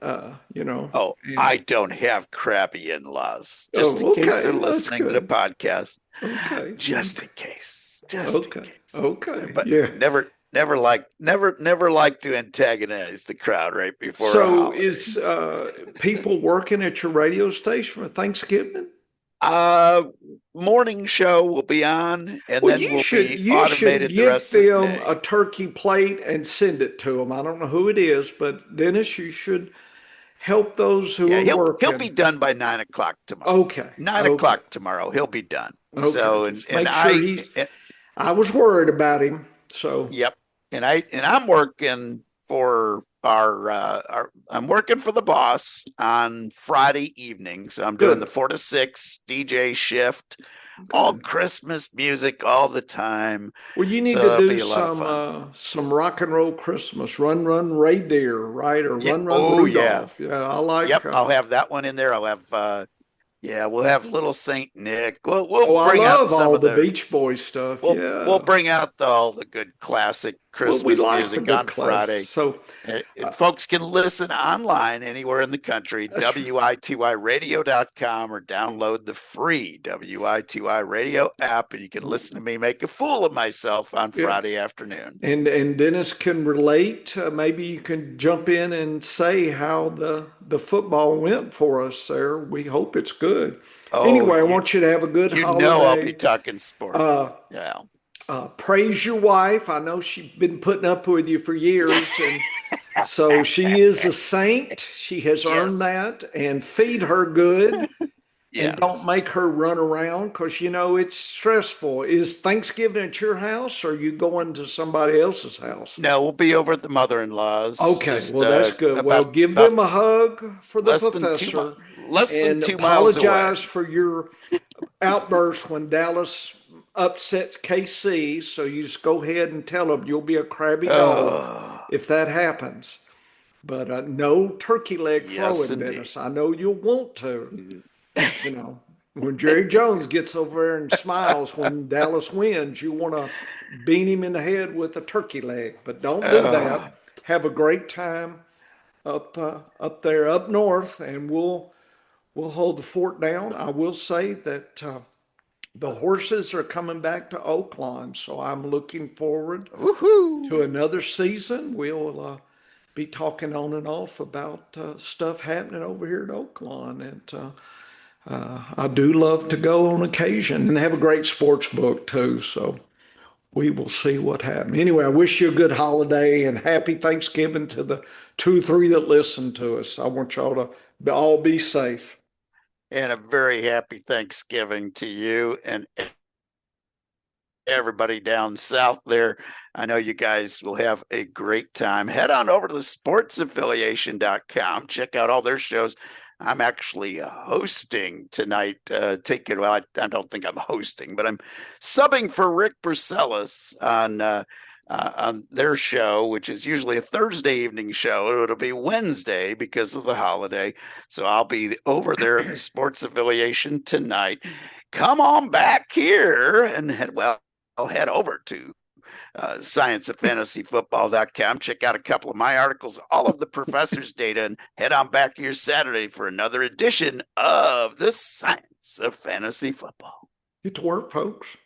Oh, and I don't have crappy in-laws. Just in oh, case they're okay, that's listening to the good. podcast. Okay, Just in case. Just in okay, case. okay, But yeah. never like to antagonize the crowd right before a So holiday. is people working at your radio station for Thanksgiving? Uh, Morning show will be on, and Well, then you we'll should be you should automated the get rest of the them day. a turkey plate and send it to them. I don't know who it is, but Dennis, you should help those who Yeah, are he'll be working. done by 9 o'clock tomorrow. Okay, Nine okay, o'clock tomorrow, he'll be done. okay. So Just make sure he's. I was worried about him, so yep, I'm working for our I'm working for the boss on Friday evenings. I'm doing the good, 4 to 6 DJ shift, all good. Christmas music all the time. Well, you need So to it'll do be a lot of fun. some rock and roll Christmas. Run, run, reindeer, right? Or Yeah. run, run, Oh yeah. Rudolph. Yeah, I like. Yep. I'll have that one in there. I'll have yeah, we'll have Little Saint Nick. We'll Oh, I bring out love some all of the the Beach Boys stuff. we'll Yeah. bring out all the good classic Well, we Christmas like the music good on class. Friday. So And folks can listen online anywhere in the country, that's wityradio.com, or download the free WITY radio app, and you can listen to me make a fool of myself on yeah. Friday afternoon. And Dennis can relate. Maybe you can jump in and say how the football went for us there. We hope it's good. Oh, Anyway, I want you to have a good I'll be holiday. talking sport. Uh, Yeah. Praise your wife. I know she's been putting up with you for years, and so she is a saint. She has earned Yes. that, and feed her good. And don't Yes. make her run around because it's stressful. Is Thanksgiving at your house or are you going to somebody else's house? No, we'll be over at the mother-in-law's, Okay, just well, that's good. Well, give about them a hug for the professor less than and 2 miles apologize away. for your outburst when Dallas upsets KC. So you just go ahead and tell them you'll be a crabby dog Oh, if that happens. But no turkey leg yes, throwing, indeed. Dennis. I know you'll want to, you know. When Jerry Jones gets over there and smiles when Dallas wins, you want to beat him in the head with a turkey leg, but don't do Oh, that. Have a great time up there up north, and we'll hold the fort down. I will say that the horses are coming back to Oaklawn, so I'm looking forward woohoo. to another season. We'll be talking on and off about stuff happening over here at Oaklawn, and I do love to go on occasion and have a great sports book too. So we will see what happens. Anyway, I wish you a good holiday and happy Thanksgiving to the 2 or 3 that listen to us. I want y'all to all be safe. And a very happy Thanksgiving to you and everybody down south there. I know you guys will have a great time. Head on over to the sportsaffiliation.com. Check out all their shows. I'm actually hosting tonight. I don't think I'm hosting, but I'm subbing for Rick Briselis on their show, which is usually a Thursday evening show. It'll be Wednesday because of the holiday. So I'll be over there at the Sports Affiliation tonight. Come on back here and I'll head over to scienceoffantasyfootball.com. Check out a couple of my articles, all of the professor's data, and head on back here Saturday for another edition of the Science of Fantasy Football. Get to work, folks.